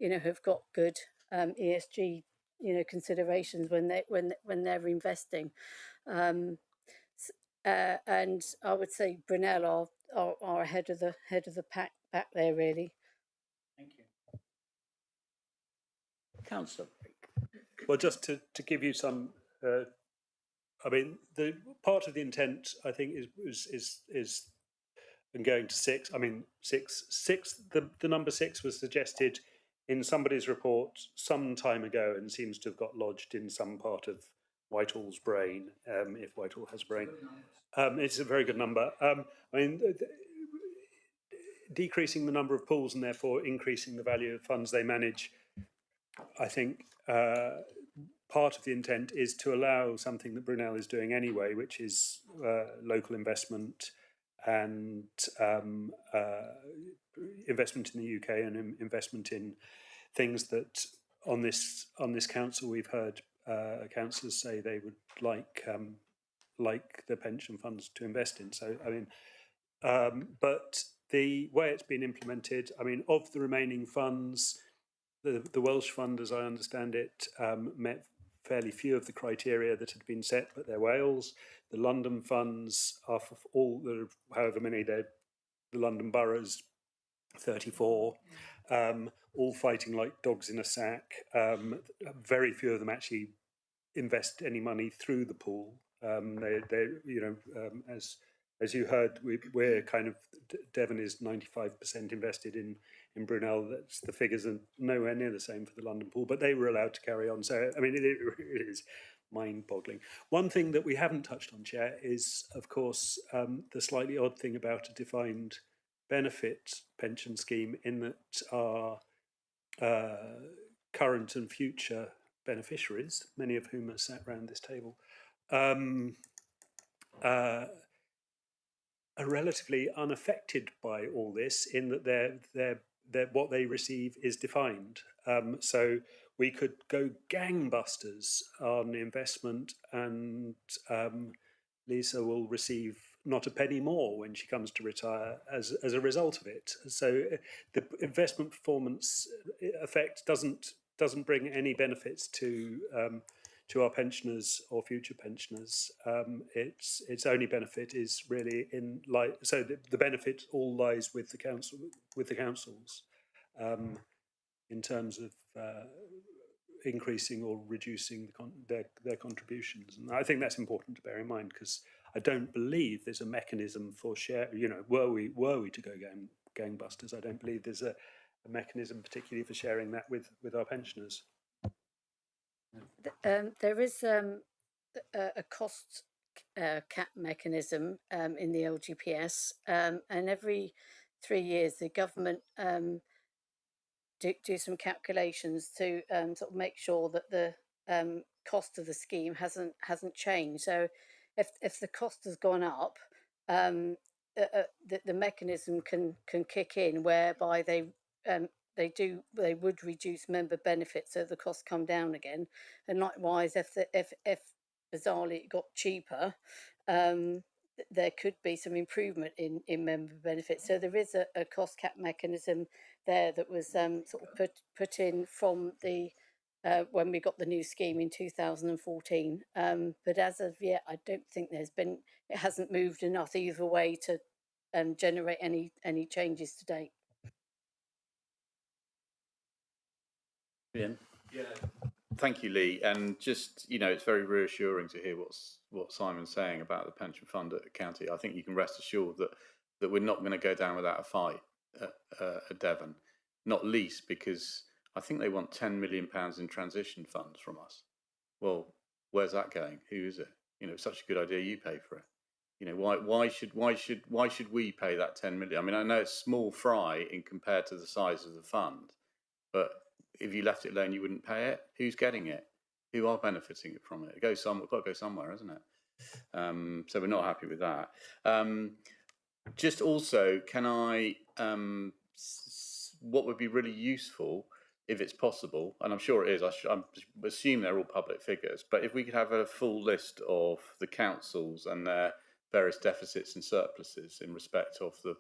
have got good ESG, considerations when they're investing. And I would say Brunel are ahead of the pack back there, really. Thank you. Councillor Blake. Well, just to give you some, I mean, the part of the intent I think is and going to 6. I mean, 6. The number 6 was suggested in somebody's report some time ago and seems to have got lodged in some part of Whitehall's brain, if Whitehall has a brain. It's a very good number. I mean, decreasing the number of pools and therefore increasing the value of funds they manage, I think part of the intent is to allow something that Brunel is doing anyway, which is local investment and investment in the UK and investment in things that on this council we've heard councillors say they would like the pension funds to invest in. So I mean, but the way it's been implemented, I mean, of the remaining funds, the Welsh fund, as I understand it, met fairly few of the criteria that had been set, but they're Wales. The London funds are for all the however many the London boroughs, 34, all fighting like dogs in a sack. Very few of them actually invest any money through the pool. As you heard, we're kind of, Devon is 95% invested in Brunel. That's the figures are nowhere near the same for the London pool, but they were allowed to carry on. So I mean, it is mind-boggling. One thing that we haven't touched on, Chair, is of course the slightly odd thing about a defined benefit pension scheme, in that our current and future beneficiaries, many of whom are sat around this table, are relatively unaffected by all this, in that they're what they receive is defined. So we could go gangbusters on investment, and Lisa will receive not a penny more when she comes to retire as a result of it. So the investment performance effect doesn't bring any benefits to our pensioners or future pensioners. Its only benefit is really so the benefit all lies with the councils in terms of increasing or reducing their contributions. And I think that's important to bear in mind, because I don't believe there's a mechanism for share. Were we to go gangbusters, I don't believe there's a mechanism particularly for sharing that with our pensioners. There is a cost cap mechanism in the LGPS, and every 3 years the government do some calculations to sort of make sure that the cost of the scheme hasn't changed. So if the cost has gone up, the mechanism can kick in whereby they would reduce member benefits, so the costs come down again. And likewise, if bizarrely it got cheaper, there could be some improvement in member benefits. So there is a cost cap mechanism there that was sort of put in from the when we got the new scheme in 2014. But as of yet, I don't think it hasn't moved enough either way to generate any changes to date. Ian? Yeah. Thank you, Lee. And just, it's very reassuring to hear what Simon's saying about the pension fund at county. I think you can rest assured that we're not going to go down without a fight at Devon, not least because I think they want £10 million in transition funds from us. Well, where's that going? Who is it? Such a good idea. You pay for it. Why should we pay that 10 million? I mean, I know it's small fry in compared to the size of the fund, but if you left it alone, you wouldn't pay it. Who's getting it? Who are benefiting from it? It goes somewhere. Got to go somewhere, isn't it? So we're not happy with that. Just also, can I? What would be really useful, if it's possible, and I'm sure it is. I assume they're all public figures, but if we could have a full list of the councils and their various deficits and surpluses in respect of the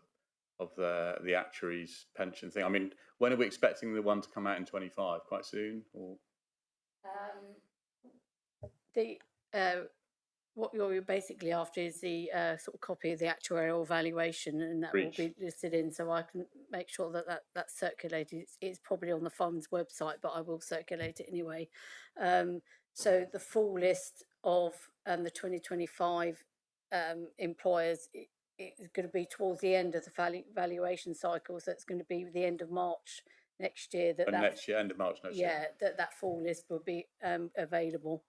actuaries' pension thing. I mean, when are we expecting the one to come out in 25? Quite soon, or what you're basically after is the sort of copy of the actuarial valuation, and that will be listed in. So I can make sure that's circulated. It's probably on the fund's website, but I will circulate it anyway. So the full list of the 2025 employers. It's going to be towards the end of the valuation cycle, so it's going to be the end of March next year. End of March next year. Yeah, that full list will be available.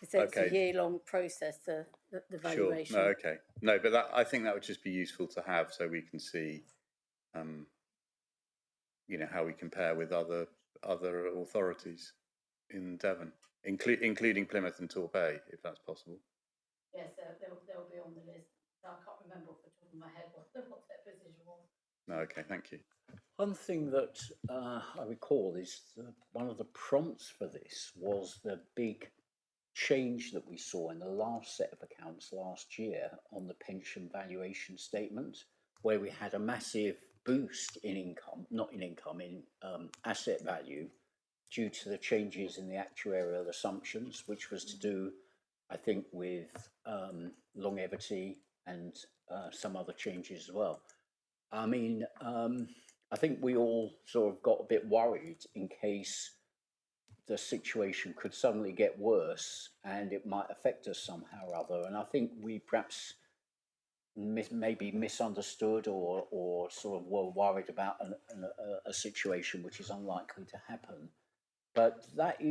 So it's a year-long process, the valuation. Sure. No, okay. No, but I think that would just be useful to have, so we can see, how we compare with other authorities in Devon, including Plymouth and Torquay, if that's possible. Yes, they'll be on the list. I can't remember off the top of my head what their position was. No, okay, thank you. One thing that I recall is one of the prompts for this was the big change that we saw in the last set of accounts last year on the pension valuation statement, where we had a massive boost in asset value due to the changes in the actuarial assumptions, which was to do, I think, with longevity and some other changes as well. I mean, I think we all sort of got a bit worried in case the situation could suddenly get worse and it might affect us somehow or other. And I think we perhaps maybe misunderstood or sort of were worried about a situation which is unlikely to happen. But that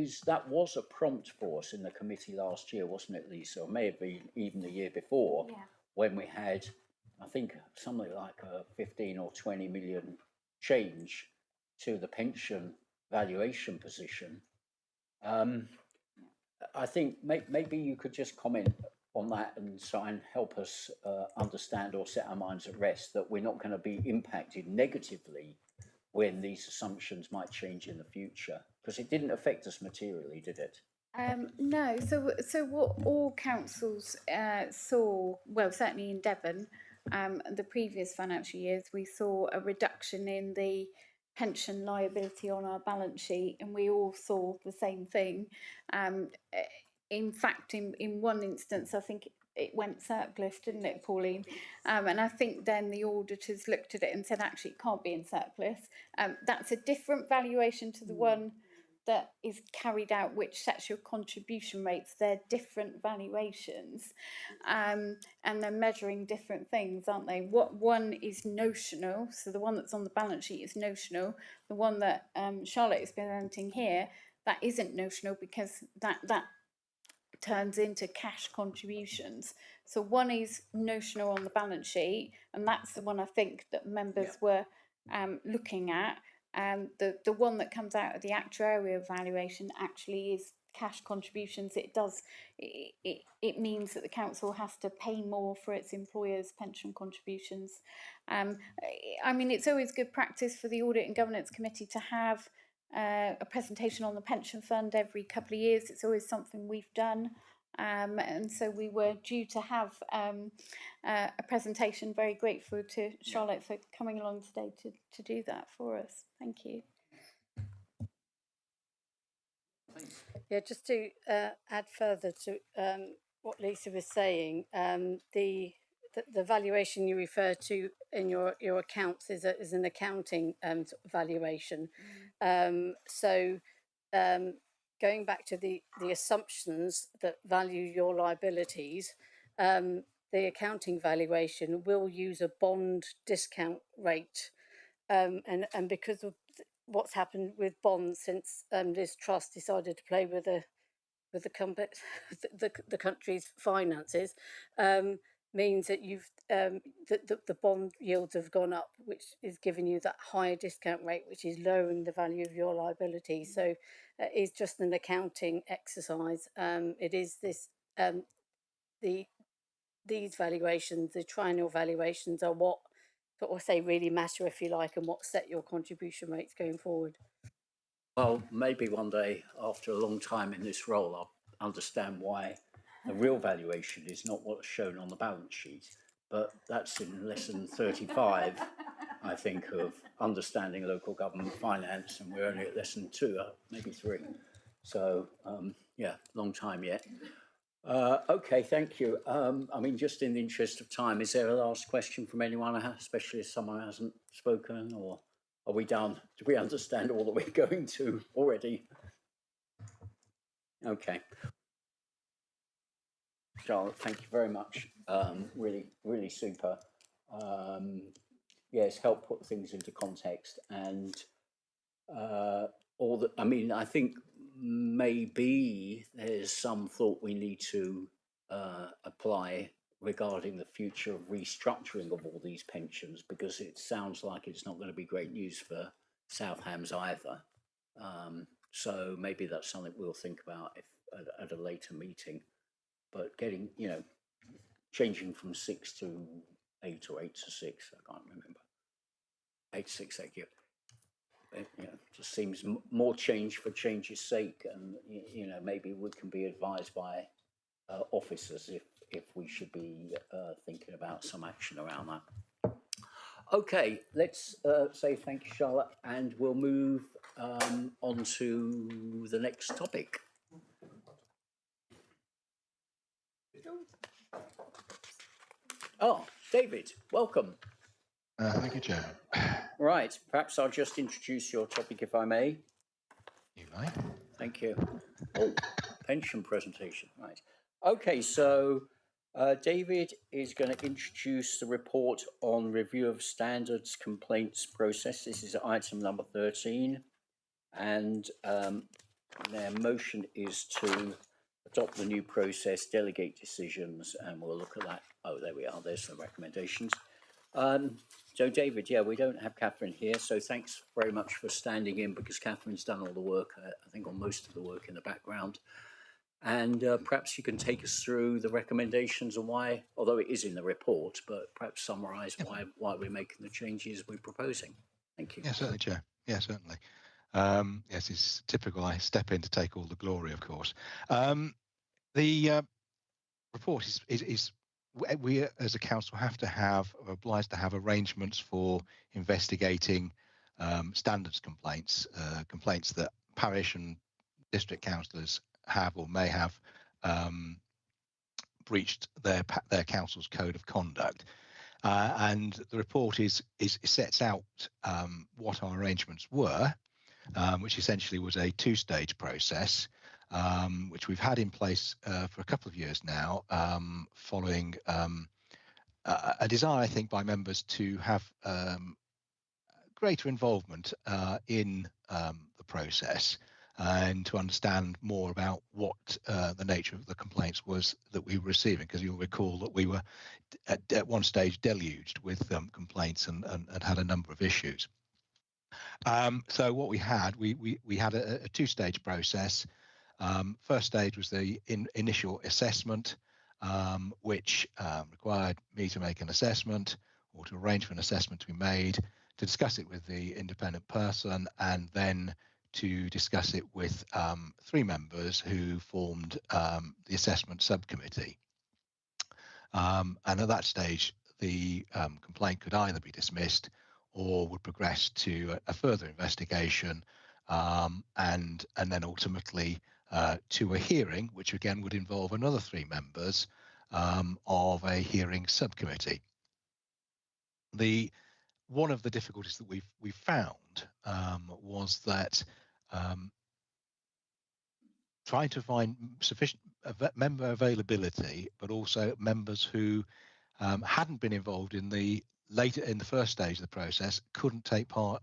was a prompt for us in the committee last year, wasn't it, Lisa? Or may have been even the year before, when we had, I think, something like a 15 or 20 million change to the pension valuation position. I think maybe you could just comment on that and try and help us understand or set our minds at rest that we're not going to be impacted negatively when these assumptions might change in the future, because it didn't affect us materially, did it? No. So what all councils saw, well, certainly in Devon, the previous financial years, we saw a reduction in the pension liability on our balance sheet, and we all saw the same thing. In fact, in one instance, I think it went surplus, didn't it, Pauline? And I think then the auditors looked at it and said, actually, it can't be in surplus. That's a different valuation to the one that is carried out, which sets your contribution rates. They're different valuations, and they're measuring different things, aren't they? What one is notional, so the one that's on the balance sheet is notional. The one that Charlotte is presenting here, that isn't notional, because that turns into cash contributions. So one is notional on the balance sheet, and that's the one I think that members were looking at. The one that comes out of the actuarial valuation actually is cash contributions, it means that the council has to pay more for its employers' pension contributions. I mean, it's always good practice for the Audit and Governance Committee to have a presentation on the pension fund every couple of years. It's always something we've done. And so we were due to have a presentation. Very grateful to Charlotte for coming along today to do that for us. Thank you. Yeah, just to add further to what Lisa was saying, the valuation you refer to in your accounts is an accounting sort of valuation. Going back to the assumptions that value your liabilities, the accounting valuation will use a bond discount rate, and because of what's happened with bonds since Liz Truss decided to play with the country's finances, means that you've the bond yields have gone up, which is giving you that higher discount rate, which is lowering the value of your liability. So it's just an accounting exercise. It is this these valuations, the triennial valuations, are what sort of say really matter, if you like, and what set your contribution rates going forward. Well, maybe one day after a long time in this role, I'll understand why the real valuation is not what's shown on the balance sheet. But that's in lesson 35, I think, of understanding local government finance, and we're only at lesson 2, maybe 3. So, yeah, long time yet. Okay, thank you. I mean, just in the interest of time, is there a last question from anyone, especially if someone hasn't spoken, or are we done? Do we understand all that we're going to already? Okay. Charlotte, thank you very much. Really, really super. Yes, help put things into context, and all that. I mean, I think maybe there's some thought we need to apply regarding the future of restructuring of all these pensions, because it sounds like it's not going to be great news for South Hams either. So maybe that's something we'll think about if at a later meeting. But getting, changing from 6 to 8 or 8 to 6, I can't remember. 8 to 6, thank you. It, just seems more change for change's sake, and maybe we can be advised by officers if we should be thinking about some action around that. Okay, let's say thank you, Charlotte, and we'll move on to the next topic. Oh, David, welcome. Thank you, Chair. Right, perhaps I'll just introduce your topic, if I may. You may. Thank you. Oh, pension presentation, right. Okay, so David is going to introduce the report on review of standards complaints process. This is item number 13, and their motion is to adopt the new process, delegate decisions, and we'll look at that. Oh, there we are. There's the recommendations. So, David, yeah, we don't have Catherine here, so thanks very much for standing in, because Catherine's done all the work, I think, on most of the work in the background. And perhaps you can take us through the recommendations and why, although it is in the report, but perhaps summarise why we're making the changes we're proposing. Thank you. Yeah, certainly, Chair. Yeah, certainly. Yes, it's typical. I step in to take all the glory, of course. The report is we as a council are obliged to have arrangements for investigating standards complaints, complaints that parish and district councillors have or may have breached their council's code of conduct. And the report sets out what our arrangements were, which essentially was a 2-stage process, which we've had in place for a couple of years now, following a desire, I think, by members to have greater involvement in the process and to understand more about what the nature of the complaints was that we were receiving, because you'll recall that we were at one stage deluged with complaints and had a number of issues. So what we had a 2-stage process. First stage was the initial assessment, which required me to make an assessment or to arrange for an assessment to be made, to discuss it with the independent person, and then to discuss it with 3 members who formed the assessment subcommittee. And at that stage, the complaint could either be dismissed or would progress to a further investigation, and then ultimately to a hearing, which again would involve another 3 members of a hearing subcommittee. One of the difficulties that we've found was that trying to find sufficient member availability, but also members who hadn't been involved in the first stage of the process couldn't take part.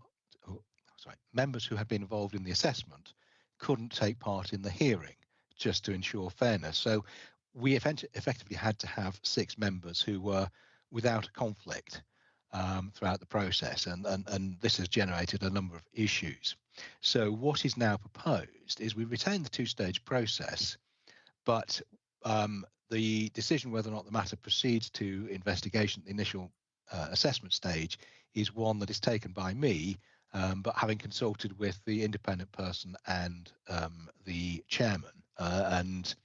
Members who had been involved in the assessment couldn't take part in the hearing, just to ensure fairness. So we effectively had to have 6 members who were without a conflict throughout the process, and this has generated a number of issues. So what is now proposed is we retain the 2-stage process, but the decision whether or not the matter proceeds to investigation at the initial assessment stage is one that is taken by me, but having consulted with the independent person and the chairman, and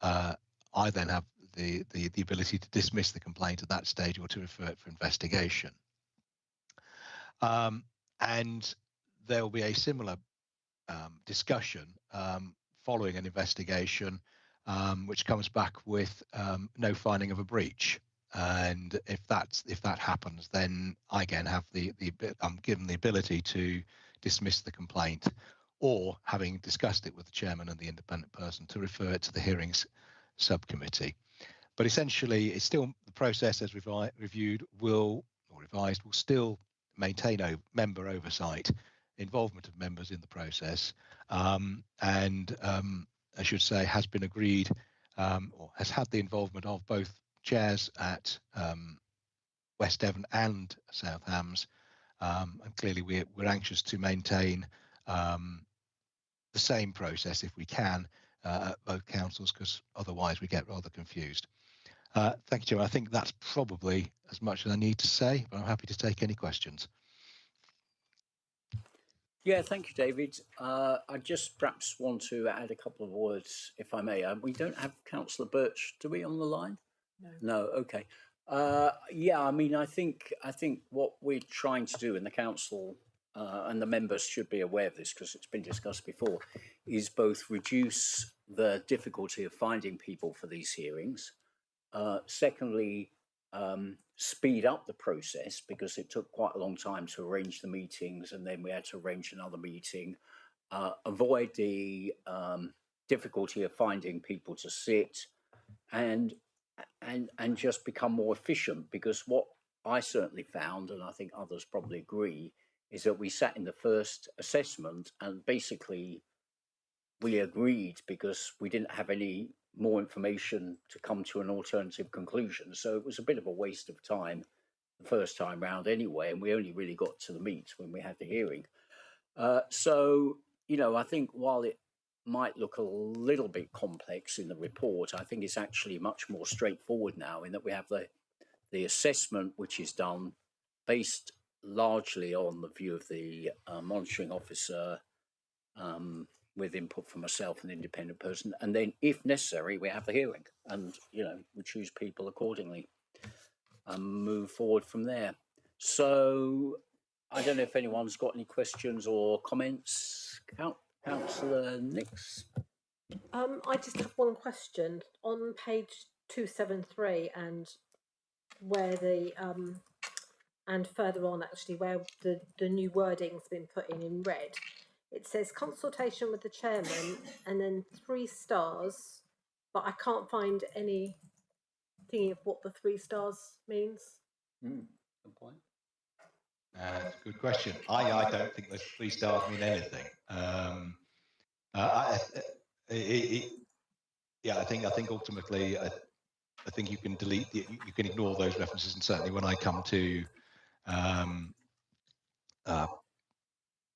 I then have the ability to dismiss the complaint at that stage or to refer it for investigation. And there will be a similar discussion following an investigation, which comes back with no finding of a breach. And if that happens, then I again have I'm given the ability to dismiss the complaint, or having discussed it with the chairman and the independent person, to refer it to the hearings subcommittee. But essentially, it's still the process as reviewed will still maintain member oversight, involvement of members in the process, and I should say has been agreed, or has had the involvement of both chairs at West Devon and South Hams, and clearly we're anxious to maintain the same process if we can at both councils, because otherwise we get rather confused. Thank you, Chair. I think that's probably as much as I need to say, but I'm happy to take any questions. Yeah, thank you, David. I just perhaps want to add a couple of words, if I may. We don't have Councillor Birch, do we, on the line? No. No, okay. Yeah, I mean, I think what we're trying to do in the council, and the members should be aware of this because it's been discussed before, is both reduce the difficulty of finding people for these hearings. Secondly, speed up the process, because it took quite a long time to arrange the meetings, and then we had to arrange another meeting. Avoid the difficulty of finding people to sit, and just become more efficient, because what I certainly found, and I think others probably agree, is that we sat in the first assessment and basically we agreed because we didn't have any more information to come to an alternative conclusion. So it was a bit of a waste of time the first time round anyway, and we only really got to the meat when we had the hearing. So, you know, I think while it might look a little bit complex in the report, I think it's actually much more straightforward now, in that we have the assessment, which is done based largely on the view of the monitoring officer, with input from myself, an independent person, and then if necessary we have the hearing, and you know, we choose people accordingly and move forward from there. So I don't know if anyone's got any questions or comments. Councillor Nix. I just have one question on page 273, and where the and further on actually, where the new wording's been put in red. It says consultation with the chairman, and then 3 stars, but I can't find any thingy of what the 3 stars means. Good point. That's a good question. I don't think those 3 stars mean anything. Yeah, I think ultimately, I think you can delete you can ignore those references, and certainly when I come to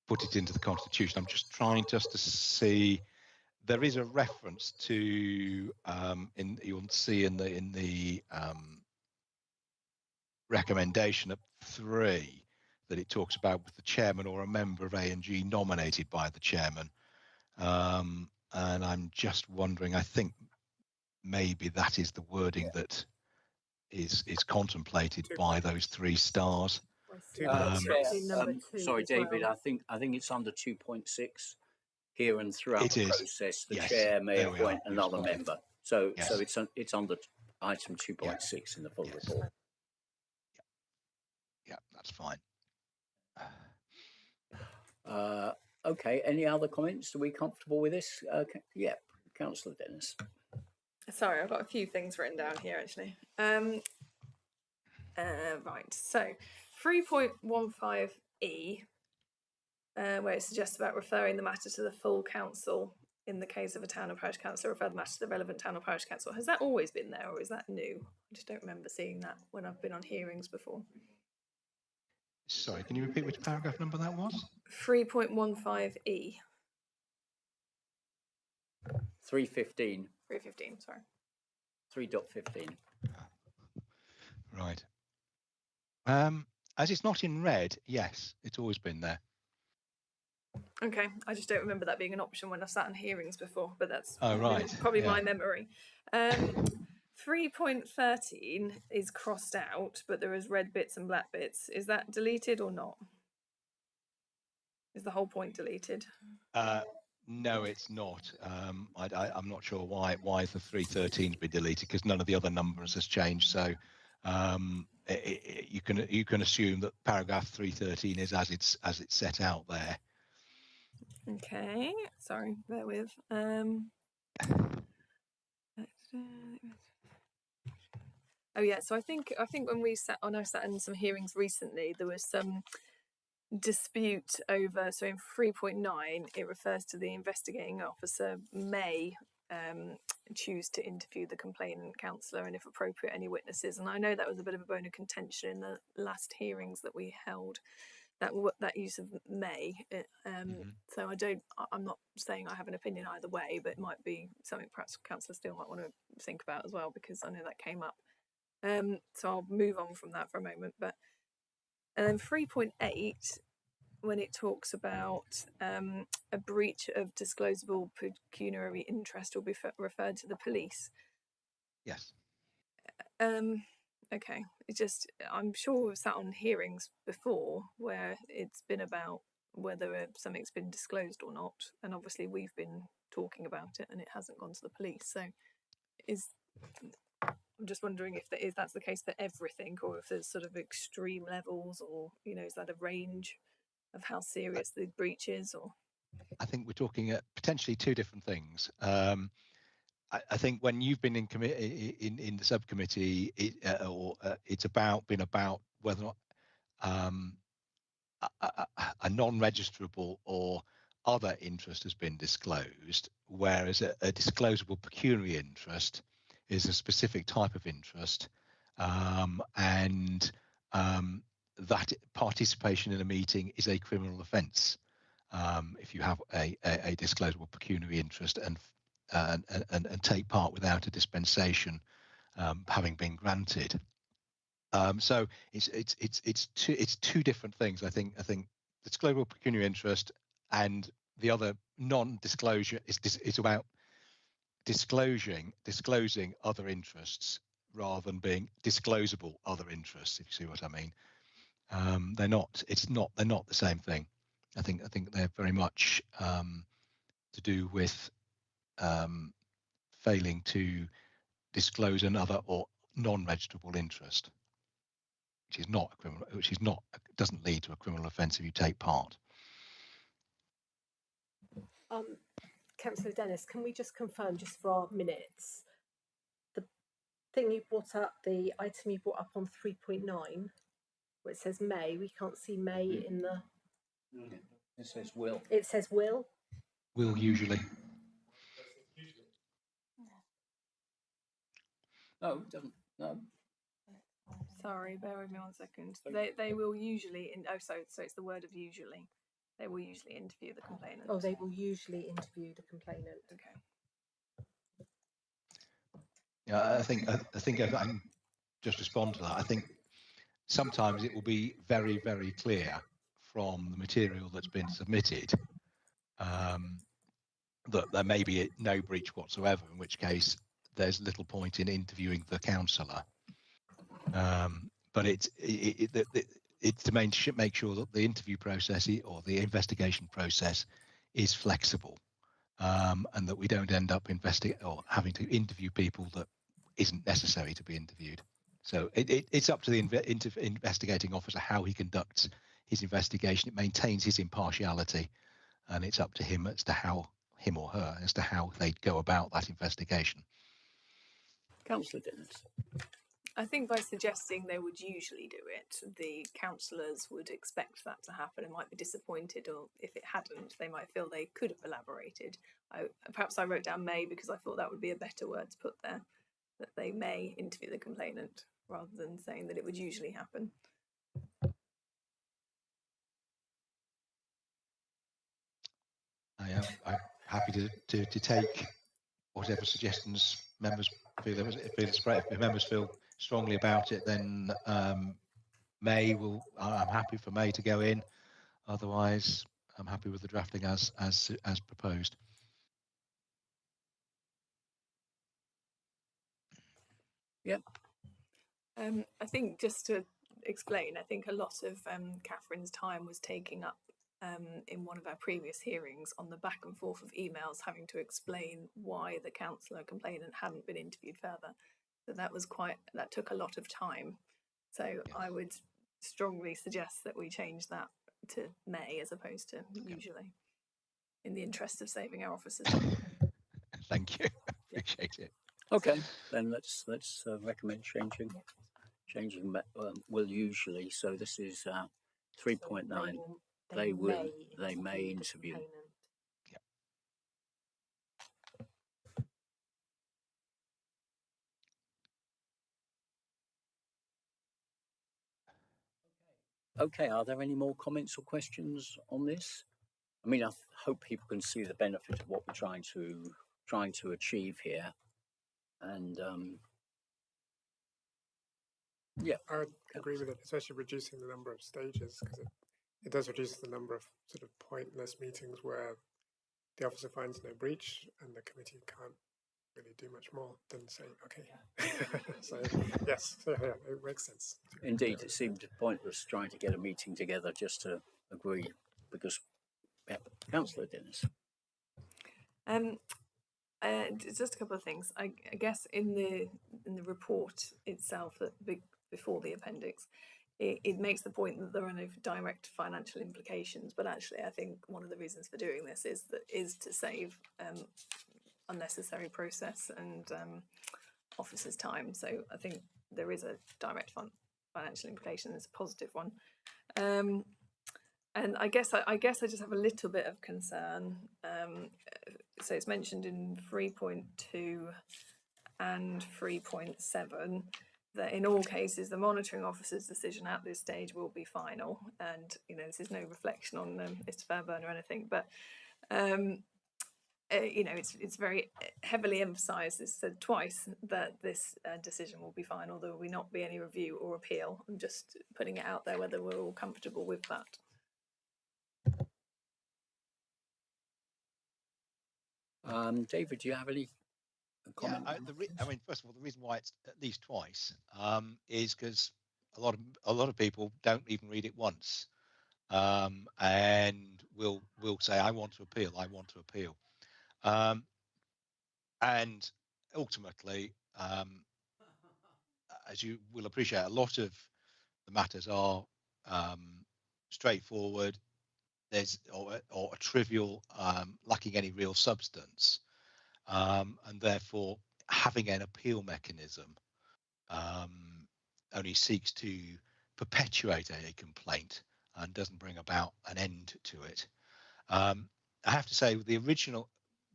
put it into the Constitution, I'm just trying to see there is a reference to you'll see in the recommendation at 3 that it talks about with the chairman or a member of A&G nominated by the chairman, and I'm just wondering, I think maybe that is the wording that is contemplated by those 3 stars. Sorry, David. I think it's under 2.6 here and throughout the process. The chair may appoint another member. So it's under item 2.6 in the full report. Yeah, that's fine. Okay. Any other comments? Are we comfortable with this? Yeah, Councillor Dennis. Sorry, I've got a few things written down here actually. Right, so 3.15E, where it suggests about referring the matter to the full council in the case of a town or parish council, refer the matter to the relevant town or parish council. Has that always been there, or is that new? I just don't remember seeing that when I've been on hearings before. Sorry, can you repeat which paragraph number that was? 3.15E. 315. 315, sorry. 3.15. Right. As it's not in red, yes, it's always been there. Okay, I just don't remember that being an option when I sat in hearings before, but that's probably my memory. 3.13 is crossed out, but there is red bits and black bits. Is that deleted or not? Is the whole point deleted? No, it's not. I'm not sure why the 313's been deleted, because none of the other numbers has changed. So you can assume that paragraph 313 is as it's set out there. Okay, sorry, bear with. Oh yeah, so I think when I sat in some hearings recently, there was some dispute over, so in 3.9 it refers to the investigating officer may choose to interview the complainant counsellor and if appropriate any witnesses, and I know that was a bit of a bone of contention in the last hearings that we held, that use of may. So I'm not saying I have an opinion either way, but it might be something perhaps councillor still might want to think about as well, because I know that came up. So I'll move on from that for a moment. But 3.8, when it talks about a breach of disclosable pecuniary interest will be referred to the police. Yes. Okay, it's just, I'm sure we've sat on hearings before where it's been about whether something's been disclosed or not, and obviously we've been talking about it and it hasn't gone to the police. So I'm just wondering if that's the case for everything, or if there's sort of extreme levels, or is that a range of how serious the breach is? Or I think we're talking at potentially 2 different things. I think when you've been in the subcommittee, it's been about whether or not a non-registerable or other interest has been disclosed, whereas a disclosable pecuniary interest is a specific type of interest, and that participation in a meeting is a criminal offence if you have a disclosable pecuniary interest and take part without a dispensation having been granted. So it's 2 different things. I think disclosable pecuniary interest and the other non-disclosure is about disclosing other interests rather than being disclosable other interests, if you see what I mean. They're not the same thing. I think they're very much to do with failing to disclose another or non-registerable interest, which doesn't lead to a criminal offence if you take part. Councillor Dennis, can we just confirm, just for our minutes, the thing you brought up, the item you brought up on 3.9, where it says may, we can't see may in the... It says will. It says will? Will usually. No, it doesn't. No. sorry, bear with me 1 second. They will usually so it's the word of usually. They will usually interview the complainant. Oh, they will usually interview the complainant. Okay. Yeah, I think if I can just respond to that, I think sometimes it will be very, very clear from the material that's been submitted that there may be no breach whatsoever, in which case there's little point in interviewing the counsellor. But it's to make sure that the interview process or the investigation process is flexible, and that we don't end up having to interview people that isn't necessary to be interviewed. So it's up to the investigating officer how he conducts his investigation. It maintains his impartiality, and it's up to him as to how him or her as to how they go about that investigation. Councillor Dennis. I think by suggesting they would usually do it, the councillors would expect that to happen and might be disappointed, or if it hadn't, they might feel they could have elaborated. Perhaps I wrote down may because I thought that would be a better word to put there, that they may interview the complainant rather than saying that it would usually happen. I'm happy to take whatever suggestions members feel. If members feel strongly about it, then I'm happy for May to go in. Otherwise, I'm happy with the drafting as proposed. Yep. I think just to explain, I think a lot of Catherine's time was taking up in one of our previous hearings on the back and forth of emails having to explain why the councillor complainant hadn't been interviewed further. So that took a lot of time. So yes. I would strongly suggest that we change that to may as opposed to usually, in the interest of saving our officers. Thank you. Appreciate it. Okay, then let's recommend changing will usually. So this is 3.9. They may interview. Yeah. Okay, are there any more comments or questions on this? I mean, I hope people can see the benefit of what we're trying to achieve here, and yeah, I would agree with it, especially reducing the number of stages, because it does reduce the number of sort of pointless meetings where the officer finds no breach and the committee can't really do much more than say, okay. So yes, so, yeah, it makes sense. Indeed, it seemed pointless trying to get a meeting together just to agree, because Councillor Dennis. Just a couple of things. I guess in the report itself, before the appendix, it makes the point that there are no direct financial implications. But actually, I think one of the reasons for doing this is to save unnecessary process and officers' time. So I think there is a direct financial implication. It's a positive one. And I guess I just have a little bit of concern. So it's mentioned in 3.2 and 3.7 that in all cases the monitoring officer's decision at this stage will be final. And this is no reflection on Mr. Fairburn or anything, but it's very heavily emphasised. It's said twice that this decision will be final. There will not be any review or appeal. I'm just putting it out there whether we're all comfortable with that. David, do you have any comment? Yeah, first of all, the reason why it's at least twice is because a lot of people don't even read it once, and will say, "I want to appeal. I want to appeal," and ultimately, as you will appreciate, a lot of the matters are straightforward. There's or trivial, lacking any real substance, and therefore having an appeal mechanism only seeks to perpetuate a complaint and doesn't bring about an end to it. I have to say, with the original,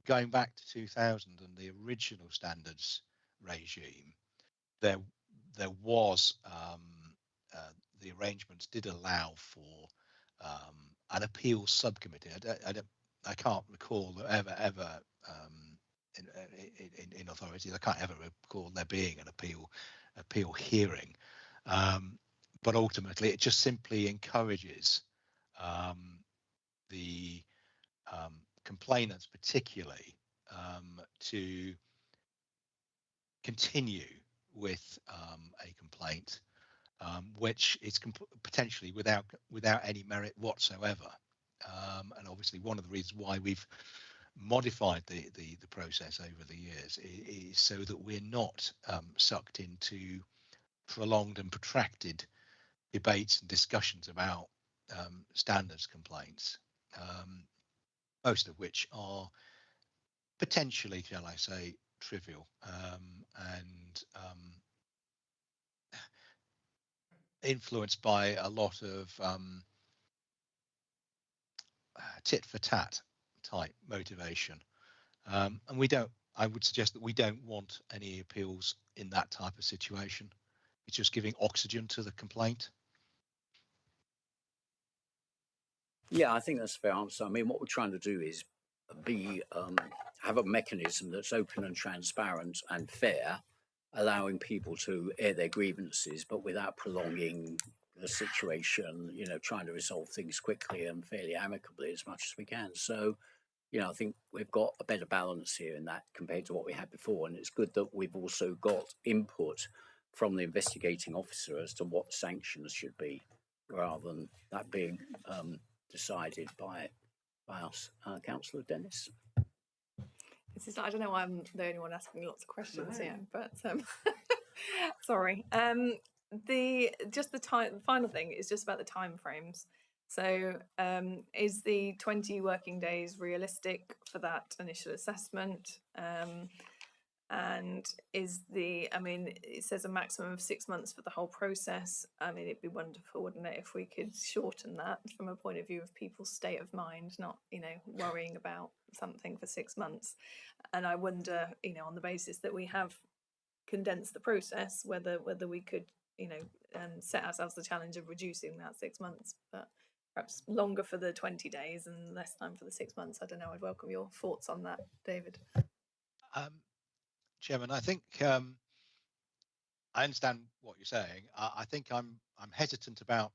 going back to 2000 and the original standards regime, there was the arrangements did allow for an appeals subcommittee. I can't recall ever in authorities. I can't ever recall there being an appeal hearing. But ultimately, it just simply encourages the complainants, particularly, to continue with a complaint which is potentially without any merit whatsoever. And obviously, one of the reasons why we've modified the process over the years is so that we're not sucked into prolonged and protracted debates and discussions about standards complaints, most of which are potentially, shall I say, trivial and influenced by a lot of tit for tat type motivation. And I would suggest that we don't want any appeals in that type of situation. It's just giving oxygen to the complaint. Yeah, I think that's a fair answer. I mean, what we're trying to do is have a mechanism that's open and transparent and fair, allowing people to air their grievances, but without prolonging the situation, trying to resolve things quickly and fairly amicably as much as we can. So, I think we've got a better balance here in that compared to what we had before. And it's good that we've also got input from the investigating officer as to what sanctions should be, rather than that being decided by us. Councillor Dennis. I don't know why I'm the only one asking lots of questions here, but sorry. The final thing is just about the timeframes. So, is the 20 working days realistic for that initial assessment? And it says a maximum of 6 months for the whole process. I mean, it'd be wonderful, wouldn't it, if we could shorten that from a point of view of people's state of mind, not, worrying about something for 6 months. And I wonder, on the basis that we have condensed the process, whether we could, set ourselves the challenge of reducing that 6 months, but perhaps longer for the 20 days and less time for the 6 months. I don't know. I'd welcome your thoughts on that, David. Chairman, I think I understand what you're saying. I think I'm hesitant about.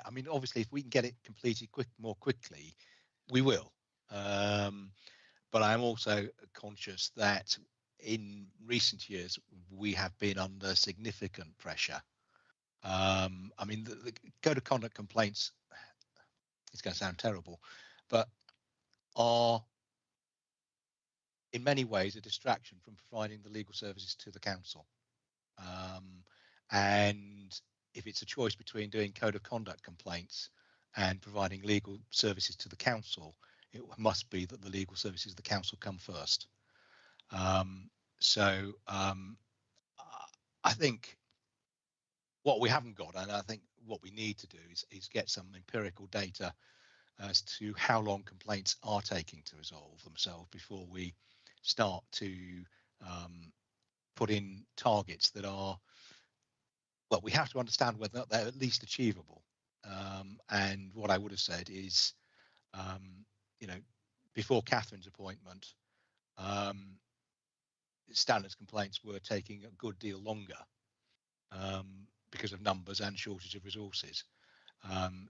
I mean, obviously, if we can get it completed more quickly, we will. But I'm also conscious that in recent years we have been under significant pressure. I mean, the code of conduct complaints. It's going to sound terrible, but are in many ways a distraction from providing the legal services to the council. And if it's a choice between doing code of conduct complaints and providing legal services to the council, it must be that the legal services of the council come first. So I think what we haven't got, and I think what we need to do is get some empirical data as to how long complaints are taking to resolve themselves before we start to put in targets that are, well, we have to understand whether they're at least achievable. And what I would have said is, before Catherine's appointment, standards complaints were taking a good deal longer because of numbers and shortage of resources.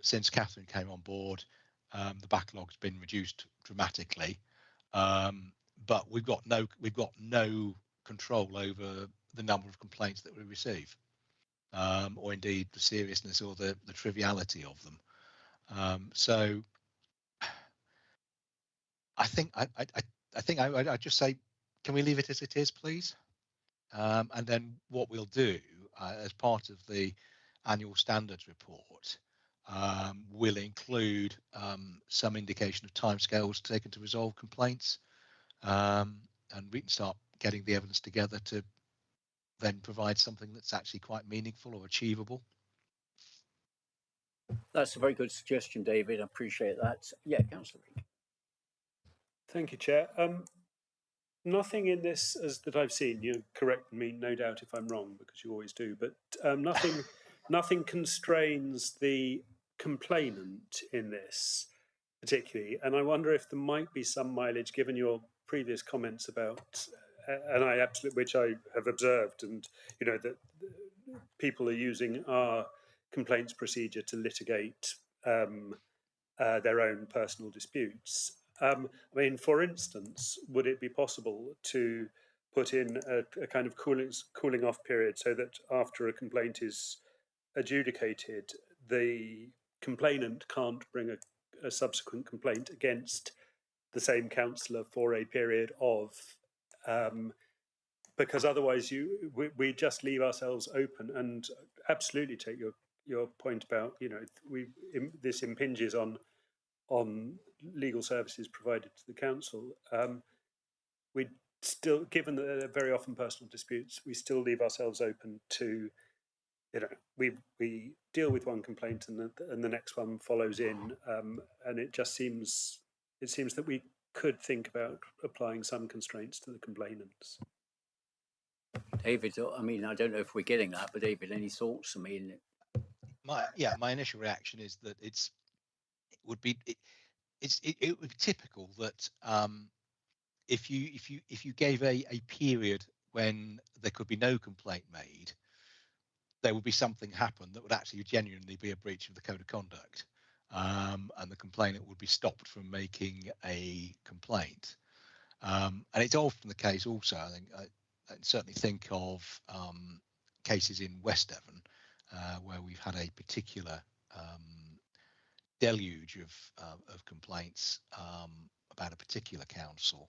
Since Catherine came on board, the backlog's been reduced dramatically, but we've got no control over the number of complaints that we receive, or indeed the seriousness or the triviality of them. So I think I'd just say, can we leave it as it is, please? And then what we'll do as part of the annual standards report will include some indication of timescales taken to resolve complaints, and we can start getting the evidence together to then provide something that's actually quite meaningful or achievable. That's a very good suggestion, David. I appreciate that. Yeah, Councillor. Thank you, Chair. Nothing in this, as that I've seen, you correct me, no doubt, if I'm wrong, because you always do, but nothing constrains the complainant in this particularly. And I wonder if there might be some mileage, given your previous comments about, and I absolutely, which I have observed, and that people are using our complaints procedure to litigate their own personal disputes. I mean, for instance, would it be possible to put in a kind of cooling off period so that after a complaint is adjudicated, the complainant can't bring a subsequent complaint against the same councillor for a period of, because otherwise we just leave ourselves open. And absolutely take your point about this impinges on legal services provided to the council. We still, given that they're very often personal disputes, we still leave ourselves open to, we deal with one complaint and the next one follows in, and it seems that we could think about applying some constraints to the complainants. David, I mean, I don't know if we're getting that, but David, any thoughts? I mean, my initial reaction is that it would be typical that if you gave a period when there could be no complaint made, there would be something happen that would actually genuinely be a breach of the code of conduct, and the complainant would be stopped from making a complaint. And it's often the case also, I think, I certainly think of cases in West Devon where we've had a particular deluge of complaints about a particular council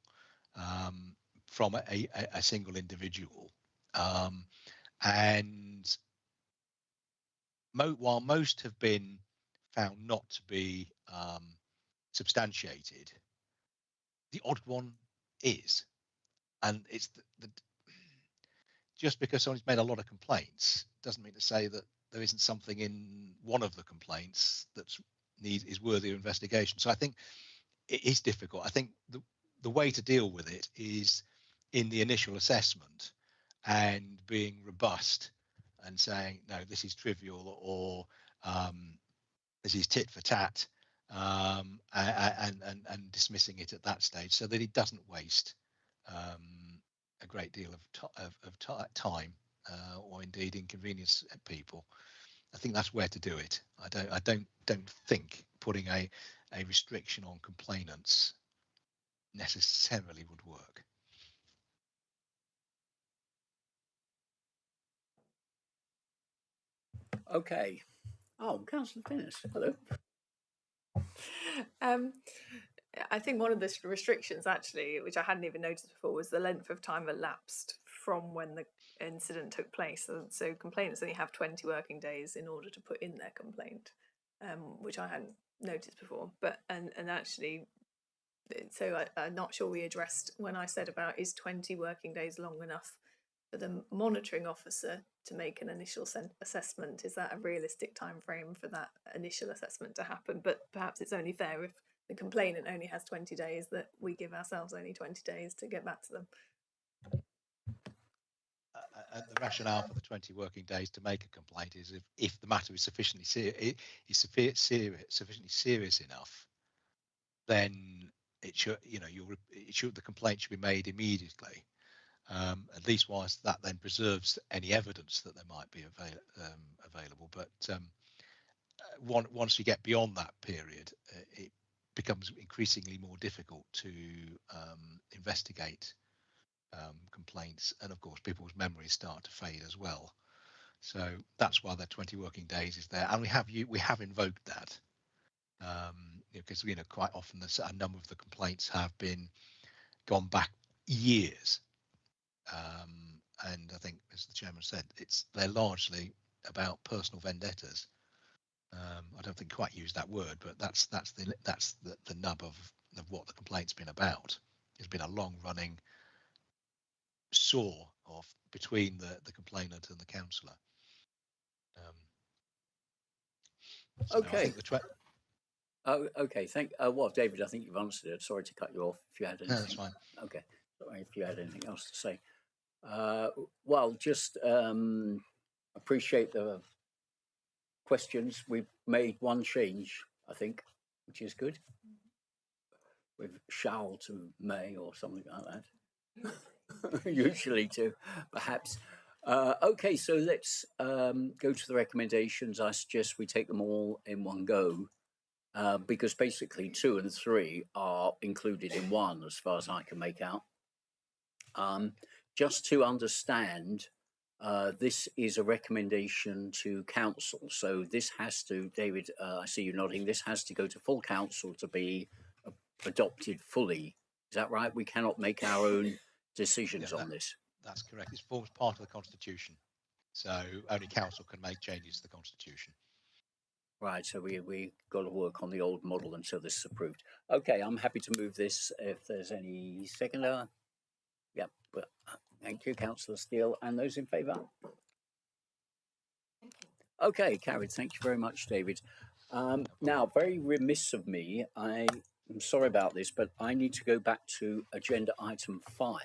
from a single individual, and while most have been found not to be substantiated, the odd one is, and it's just because someone's made a lot of complaints doesn't mean to say that there isn't something in one of the complaints is worthy of investigation. So I think it is difficult. I think the way to deal with it is in the initial assessment and being robust and saying, no, this is trivial, or this is tit for tat, and dismissing it at that stage so that it doesn't waste a great deal of time or indeed inconvenience people. I think that's where to do it. I don't think putting a restriction on complainants necessarily would work. okay. Oh, Councillor Finnis, hello. I think one of the restrictions, actually, which I hadn't even noticed before, was the length of time elapsed from when the incident took place. So complainants only have 20 working days in order to put in their complaint, which I hadn't noticed before. But and actually, so I'm not sure we addressed when I said about, is 20 working days long enough for the monitoring officer to make an initial assessment? Is that a realistic time frame for that initial assessment to happen? But perhaps it's only fair if the complainant only has 20 days, that we give ourselves only 20 days to get back to them. The rationale for the 20 working days to make a complaint is if the matter is sufficiently serious enough, then it should, the complaint should be made immediately. At least whilst that then preserves any evidence that there might be available. But once you get beyond that period, it becomes increasingly more difficult to investigate complaints, and of course people's memories start to fade as well. So that's why the 20 working days is there, and we have invoked that because quite often a number of the complaints have been gone back years, and I think, as the chairman said, they're largely about personal vendettas. I don't think quite use that word, but that's the nub of what the complaint's been about. It's been a long running saw off between the complainant and the councillor. Okay. Okay. Well, David, I think you've answered it. Sorry to cut you off if you had anything. No, that's fine. Okay. Sorry if you had anything else to say. Well, just appreciate the questions. We've made one change, I think, which is good. with shall to may or something like that. Usually to perhaps. Okay, so let's go to the recommendations. I suggest we take them all in one go. Because basically 2 and 3 are included in one, as far as I can make out. Just to understand, this is a recommendation to council. So this has to, David, I see you nodding, this has to go to full council to be adopted fully. Is that right? We cannot make our own decisions on this. That's correct. It forms part of the constitution. So only council can make changes to the constitution. Right, so we got to work on the old model until this is approved. Okay, I'm happy to move this if there's any seconder. Yep, but thank you, Councillor Steele. And those in favour? Okay, carried. Thank you very much, David. Now, very remiss of me. I'm sorry about this, but I need to go back to agenda item 5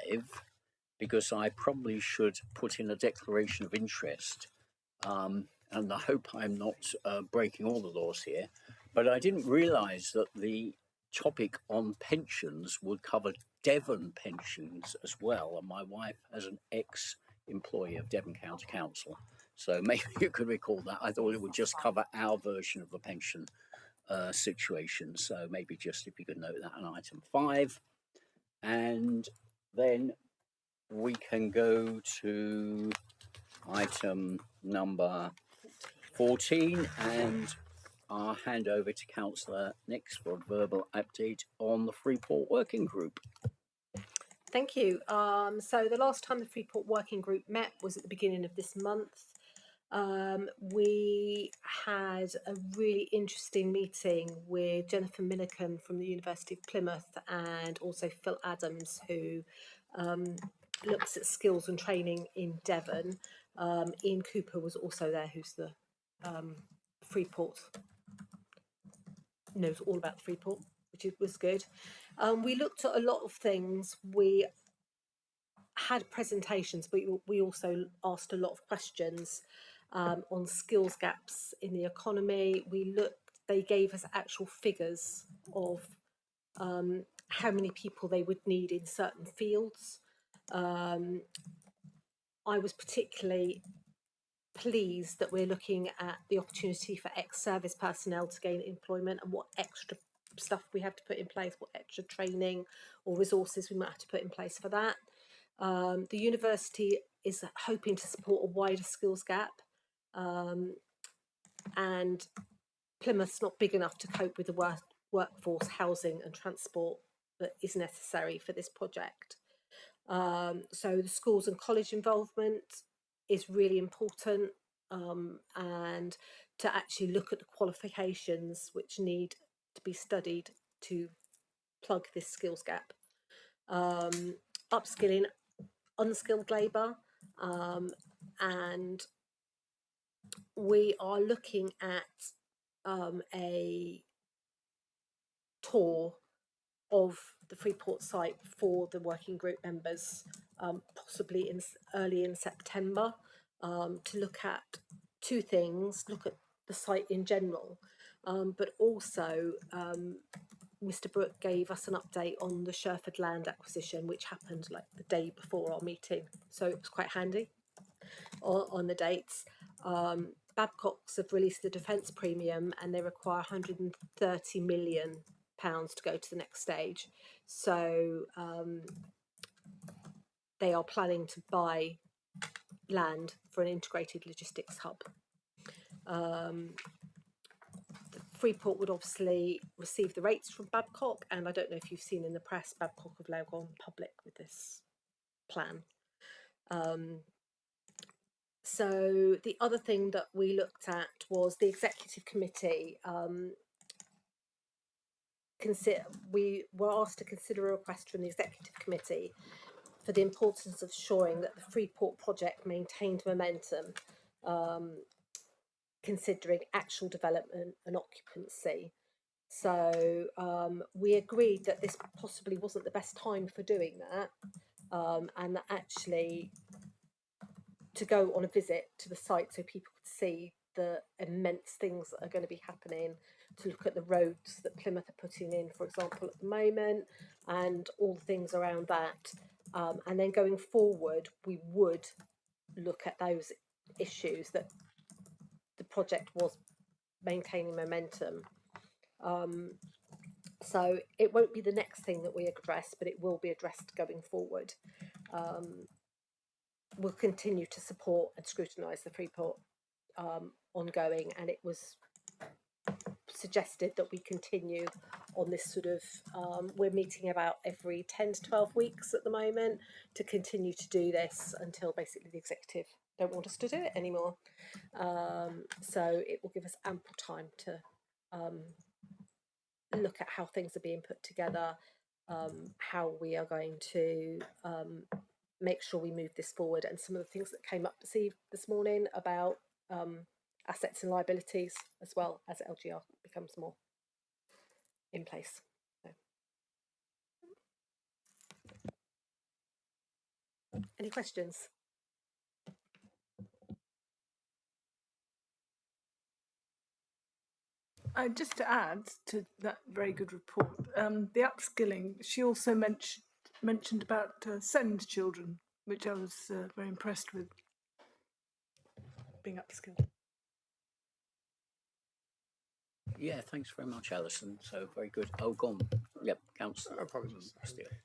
because I probably should put in a declaration of interest. And I hope I'm not breaking all the laws here, but I didn't realise that the topic on pensions would cover Devon pensions as well. And my wife as an ex-employee of Devon County Council. So maybe you could recall that. I thought it would just cover our version of the pension situation. So maybe just if you could note that on item 5. And then we can go to item number 14, and I'll hand over to Councillor next for a verbal update on the Freeport Working Group. Thank you. So the last time the Freeport Working Group met was at the beginning of this month. We had a really interesting meeting with Jennifer Milliken from the University of Plymouth and also Phil Adams, who looks at skills and training in Devon. Ian Cooper was also there, who's the Freeport, knows all about Freeport, which was good. We looked at a lot of things. We had presentations, but we also asked a lot of questions on skills gaps in the economy. They gave us actual figures of how many people they would need in certain fields. I was particularly pleased that we're looking at the opportunity for ex-service personnel to gain employment and what extra stuff we have to put in place, what extra training or resources we might have to put in place for that. The university is hoping to support a wider skills gap, and Plymouth's not big enough to cope with the workforce, housing and transport that is necessary for this project. So the schools and college involvement is really important, and to actually look at the qualifications which need to be studied to plug this skills gap. Upskilling unskilled labour, and we are looking at a tour of the Freeport site for the working group members, possibly early in September, to look at 2 things: look at the site in general, but also Mr. Brooke gave us an update on the Sherford land acquisition, which happened like the day before our meeting, so it was quite handy on the dates. Babcocks have released the defence premium and they require £130 million to go to the next stage. So they are planning to buy land for an integrated logistics hub. Freeport would obviously receive the rates from Babcock, and I don't know if you've seen in the press, Babcock have now gone public with this plan. So the other thing that we looked at was the executive committee. We were asked to consider a request from the executive committee for the importance of ensuring that the Freeport project maintained momentum, considering actual development and occupancy. So we agreed that this possibly wasn't the best time for doing that, and that actually to go on a visit to the site so people could see the immense things that are going to be happening, to look at the roads that Plymouth are putting in, for example, at the moment, and all the things around that. And then going forward, we would look at those issues that the project was maintaining momentum. So it won't be the next thing that we address, but it will be addressed going forward. We'll continue to support and scrutinise the Freeport ongoing, and it was suggested that we continue on this sort of, we're meeting about every 10 to 12 weeks at the moment to continue to do this until basically the executive don't want us to do it anymore. So it will give us ample time to look at how things are being put together, how we are going to make sure we move this forward, and some of the things that came up this morning about assets and liabilities as well as LGR becomes more in place. So. Any questions? Just to add to that very good report, the upskilling, she also mentioned about SEND children, which I was very impressed with, being upskilled. Yeah, thanks very much, Alison. So very good. Oh, gone. Yep, Councillor. Apologies.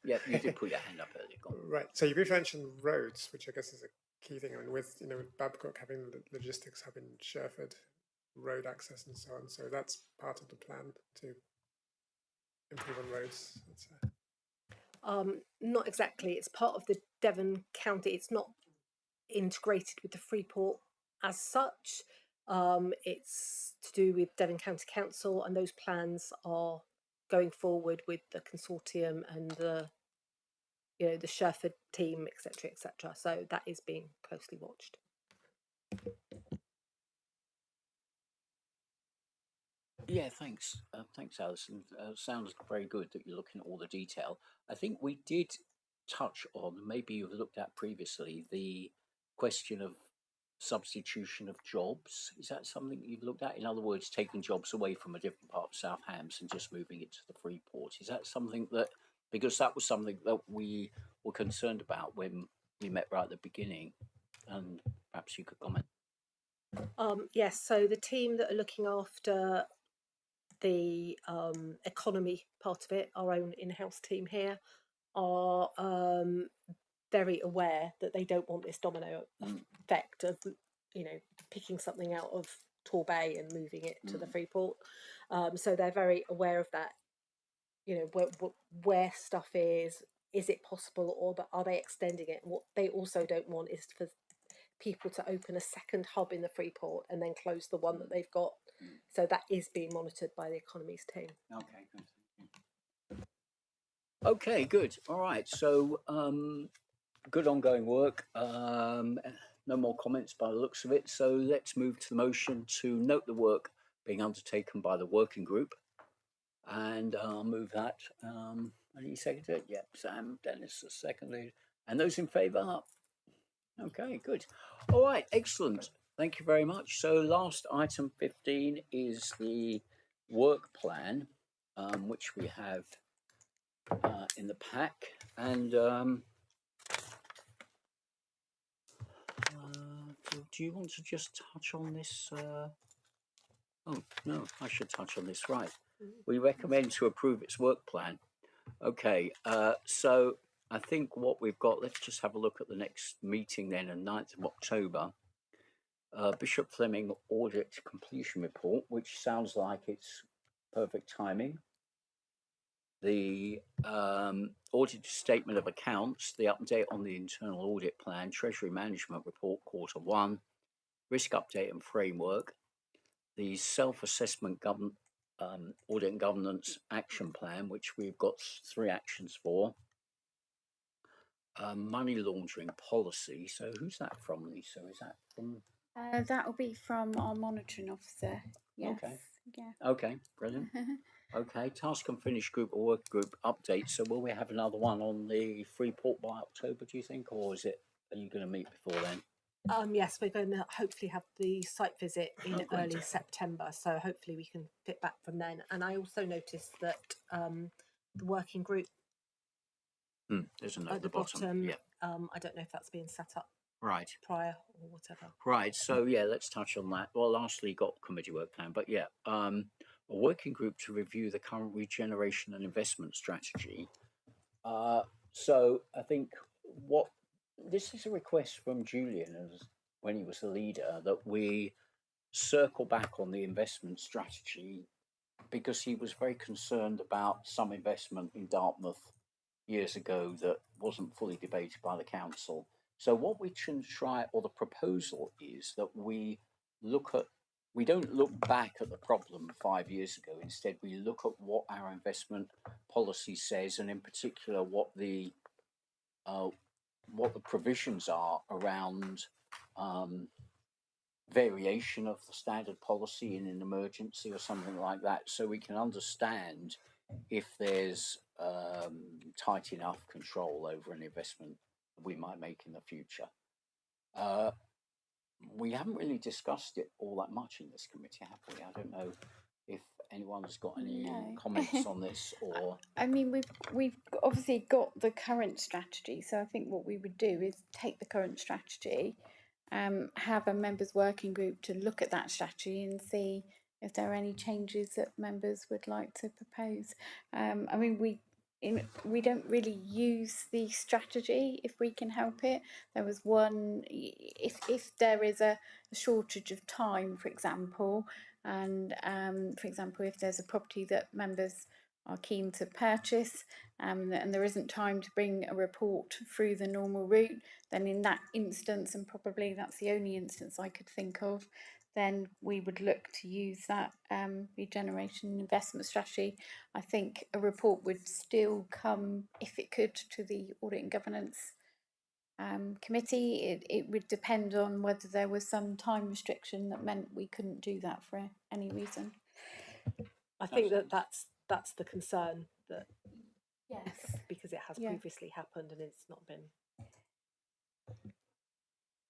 Yep, you did put your hand up earlier. Go on. Right. So you briefly mentioned roads, which I guess is a key thing. I mean, with with Babcock having the logistics hub in Sherford, road access and so on. So that's part of the plan to improve on roads. Not exactly. It's part of the Devon County. It's not integrated with the Freeport as such. It's to do with Devon County Council, and those plans are going forward with the consortium and the the Sherford team, etc., etc. So that is being closely watched. Yeah, thanks. Thanks, Alison. Sounds very good that you're looking at all the detail. I think we did touch on, maybe you've looked at previously, the question of substitution of jobs. Is that something you've looked at? In other words, taking jobs away from a different part of South Hams and just moving it to the Freeport. Is that something that, because that was something that we were concerned about when we met right at the beginning, and perhaps you could comment. Yes, so the team that are looking after the economy part of it, our own in-house team here, are very aware that they don't want this domino effect of picking something out of Torbay and moving it to the Freeport. So they're very aware of that. Where stuff is it possible, or are they extending it? What they also don't want is for people to open a second hub in the Freeport and then close the one that they've got. So that is being monitored by the economies team. Okay, good. Okay, good. All right. So, good ongoing work. No more comments by the looks of it. So let's move to the motion to note the work being undertaken by the working group. And I'll move that. And you seconded it? Yep. Sam, Dennis seconded. And those in favour? Okay, good. All right, excellent. Thank you very much. So last item 15 is the work plan, which we have in the pack. And do you want to just touch on this? Oh, no, I should touch on this, right. We recommend to approve its work plan. Okay, so I think what we've got, let's just have a look at the next meeting then, on 9th of October. Bishop Fleming Audit Completion Report, which sounds like it's perfect timing. The Audit Statement of Accounts, the update on the Internal Audit Plan, Treasury Management Report, Q1, Risk Update and Framework, the Self-Assessment Audit and Governance Action Plan, which we've got 3 actions for. Money laundering policy. So who's that from, Lisa? Is that from? That will be from our monitoring officer. Yes. Okay. Yeah. Okay, brilliant. Okay, task and finish group or work group update. So will we have another one on the Freeport by October, do you think? Or are you going to meet before then? Yes, we're going to hopefully have the site visit in great. early September, so hopefully we can fit back from then. And I also noticed that the working group There's a note at the bottom. bottom, Yeah. I don't know if that's been set up Right. prior or whatever. Right. So yeah, let's touch on that. Well, lastly, got committee work plan, but yeah, a working group to review the current regeneration and investment strategy. So I think what this is a request from Julian as when he was the leader that we circle back on the investment strategy because he was very concerned about some investment in Dartmouth years ago that wasn't fully debated by the council. So what we can try, or the proposal is that we don't look back at the problem 5 years ago. Instead, we look at what our investment policy says, and in particular, what the provisions are around variation of the standard policy in an emergency or something like that, so we can understand if there's tight enough control over an investment we might make in the future. We haven't really discussed it all that much in this committee, have we? I don't know if anyone's got any comments on this, or I mean, we've obviously got the current strategy, so I think what we would do is take the current strategy, have a members working group to look at that strategy and see if there are any changes that members would like to propose. I mean, we don't really use the strategy if we can help it. There was one, if there is a shortage of time, for example, and for example, if there's a property that members are keen to purchase and there isn't time to bring a report through the normal route, then in that instance, and probably that's the only instance I could think of, then we would look to use that regeneration investment strategy. I think a report would still come, if it could, to the Audit and Governance committee. It would depend on whether there was some time restriction that meant we couldn't do that for any reason. I think that's the concern, that yes, because it has previously happened and it's not been.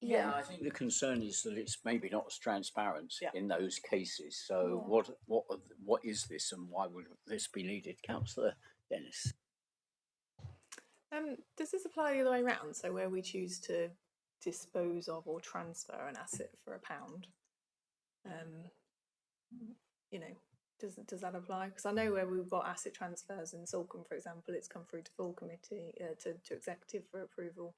yeah, I think the concern is that it's maybe not as transparent in those cases. So what is this, and why would this be needed, Councillor Dennis? Does this apply the other way around? So where we choose to dispose of or transfer an asset for £1, does that apply? Because I know where we've got asset transfers in Salcombe, for example, it's come through to full committee to executive for approval.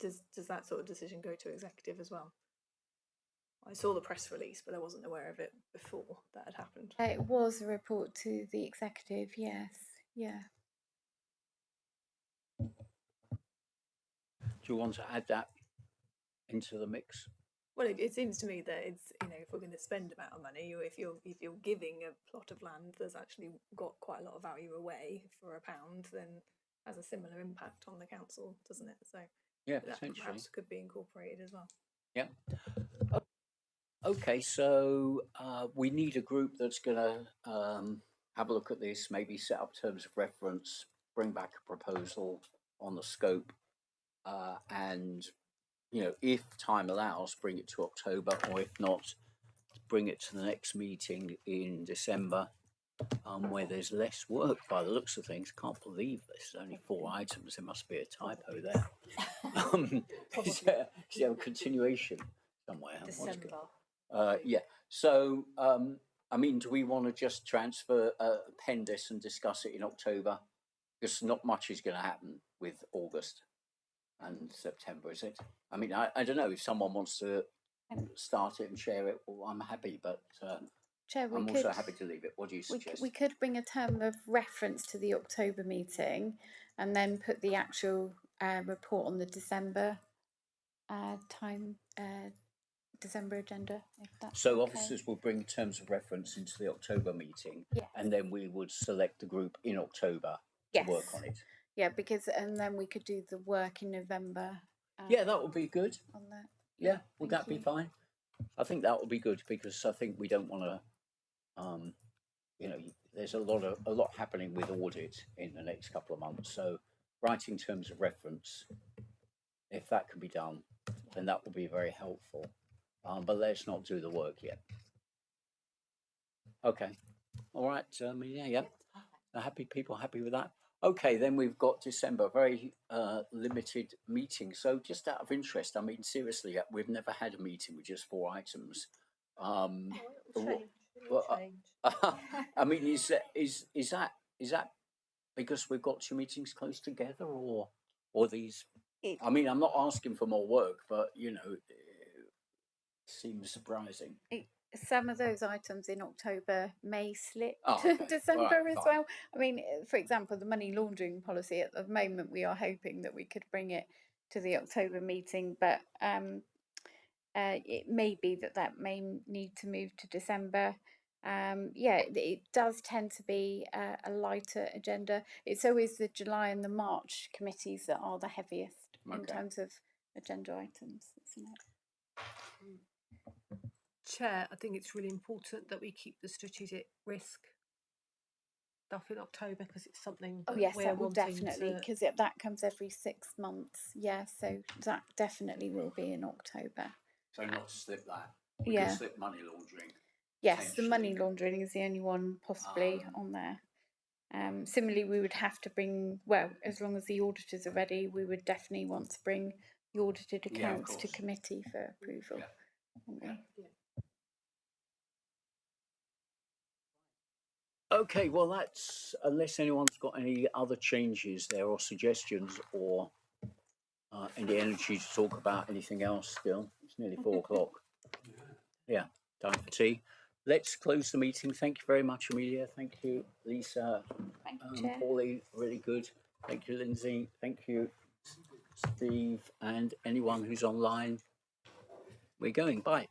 Does that sort of decision go to executive as well? I saw the press release, but I wasn't aware of it before that had happened. It was a report to the executive, yes, yeah. Do you want to add that into the mix? Well, it seems to me that it's, if we're going to spend amount of money, if you're giving a plot of land that's actually got quite a lot of value away for £1, then has a similar impact on the council, doesn't it? So yeah, that perhaps could be incorporated as well. Yeah. Okay, so we need a group that's going to have a look at this, maybe set up terms of reference, bring back a proposal on the scope, and if time allows, bring it to October, or if not, bring it to the next meeting in December, where there's less work by the looks of things. Can't believe there's only 4 items. There must be a typo there. Is there a continuation somewhere? December. Yeah. So, I mean, do we want to just pen this and discuss it in October? Because not much is going to happen with August and September, is it? I mean, I don't know if someone wants to start it and share it. Well, I'm happy, but Chair, I'm also happy to leave it. What do you suggest? We could bring a term of reference to the October meeting, and then put the actual report on the December December agenda. If that's so okay. officers will bring terms of reference into the October meeting, and then we would select the group in October to work on it. Yeah, and then we could do the work in November. Yeah, that would be good. On that. Yeah, would that be fine? I think that would be good, because I think we don't want to, there's a lot happening with audit in the next couple of months. So writing terms of reference, if that can be done, then that will be very helpful. But let's not do the work yet. Okay. All right, Amelia, yeah. Happy people, happy with that? Okay, then we've got December, very limited meeting. So just out of interest, I mean, seriously, we've never had a meeting with just 4 items. I mean, is that because we've got 2 meetings close together, or these? I mean, I'm not asking for more work, but you know, it seems surprising. Some of those items in October may slip Oh, to okay. December Right, as fine. well. I mean, for example, the money laundering policy, at the moment we are hoping that we could bring it to the October meeting, but it may be that may need to move to December. Yeah, it does tend to be a lighter agenda. It's always the July and the March committees that are the heaviest in terms of agenda items, isn't it? Chair, I think it's really important that we keep the strategic risk stuff in October because it's something. Oh yes, we're that will wanting definitely, because that comes every 6 months. Yeah, so that definitely will be in October. So not to slip that. We Yeah. could slip money laundering. Yes, the money laundering is the only one possibly on there. Similarly, we would have to bring, well, as long as the auditors are ready, we would definitely want to bring the audited accounts to committee for approval. Yeah. Okay, well, that's, unless anyone's got any other changes there or suggestions or any energy to talk about anything else still. It's nearly 4 o'clock. Yeah, time for tea. Let's close the meeting. Thank you very much, Amelia. Thank you, Lisa. Thank you, Chair. Paulie, really good. Thank you, Lindsay. Thank you, Steve, and anyone who's online. We're going. Bye.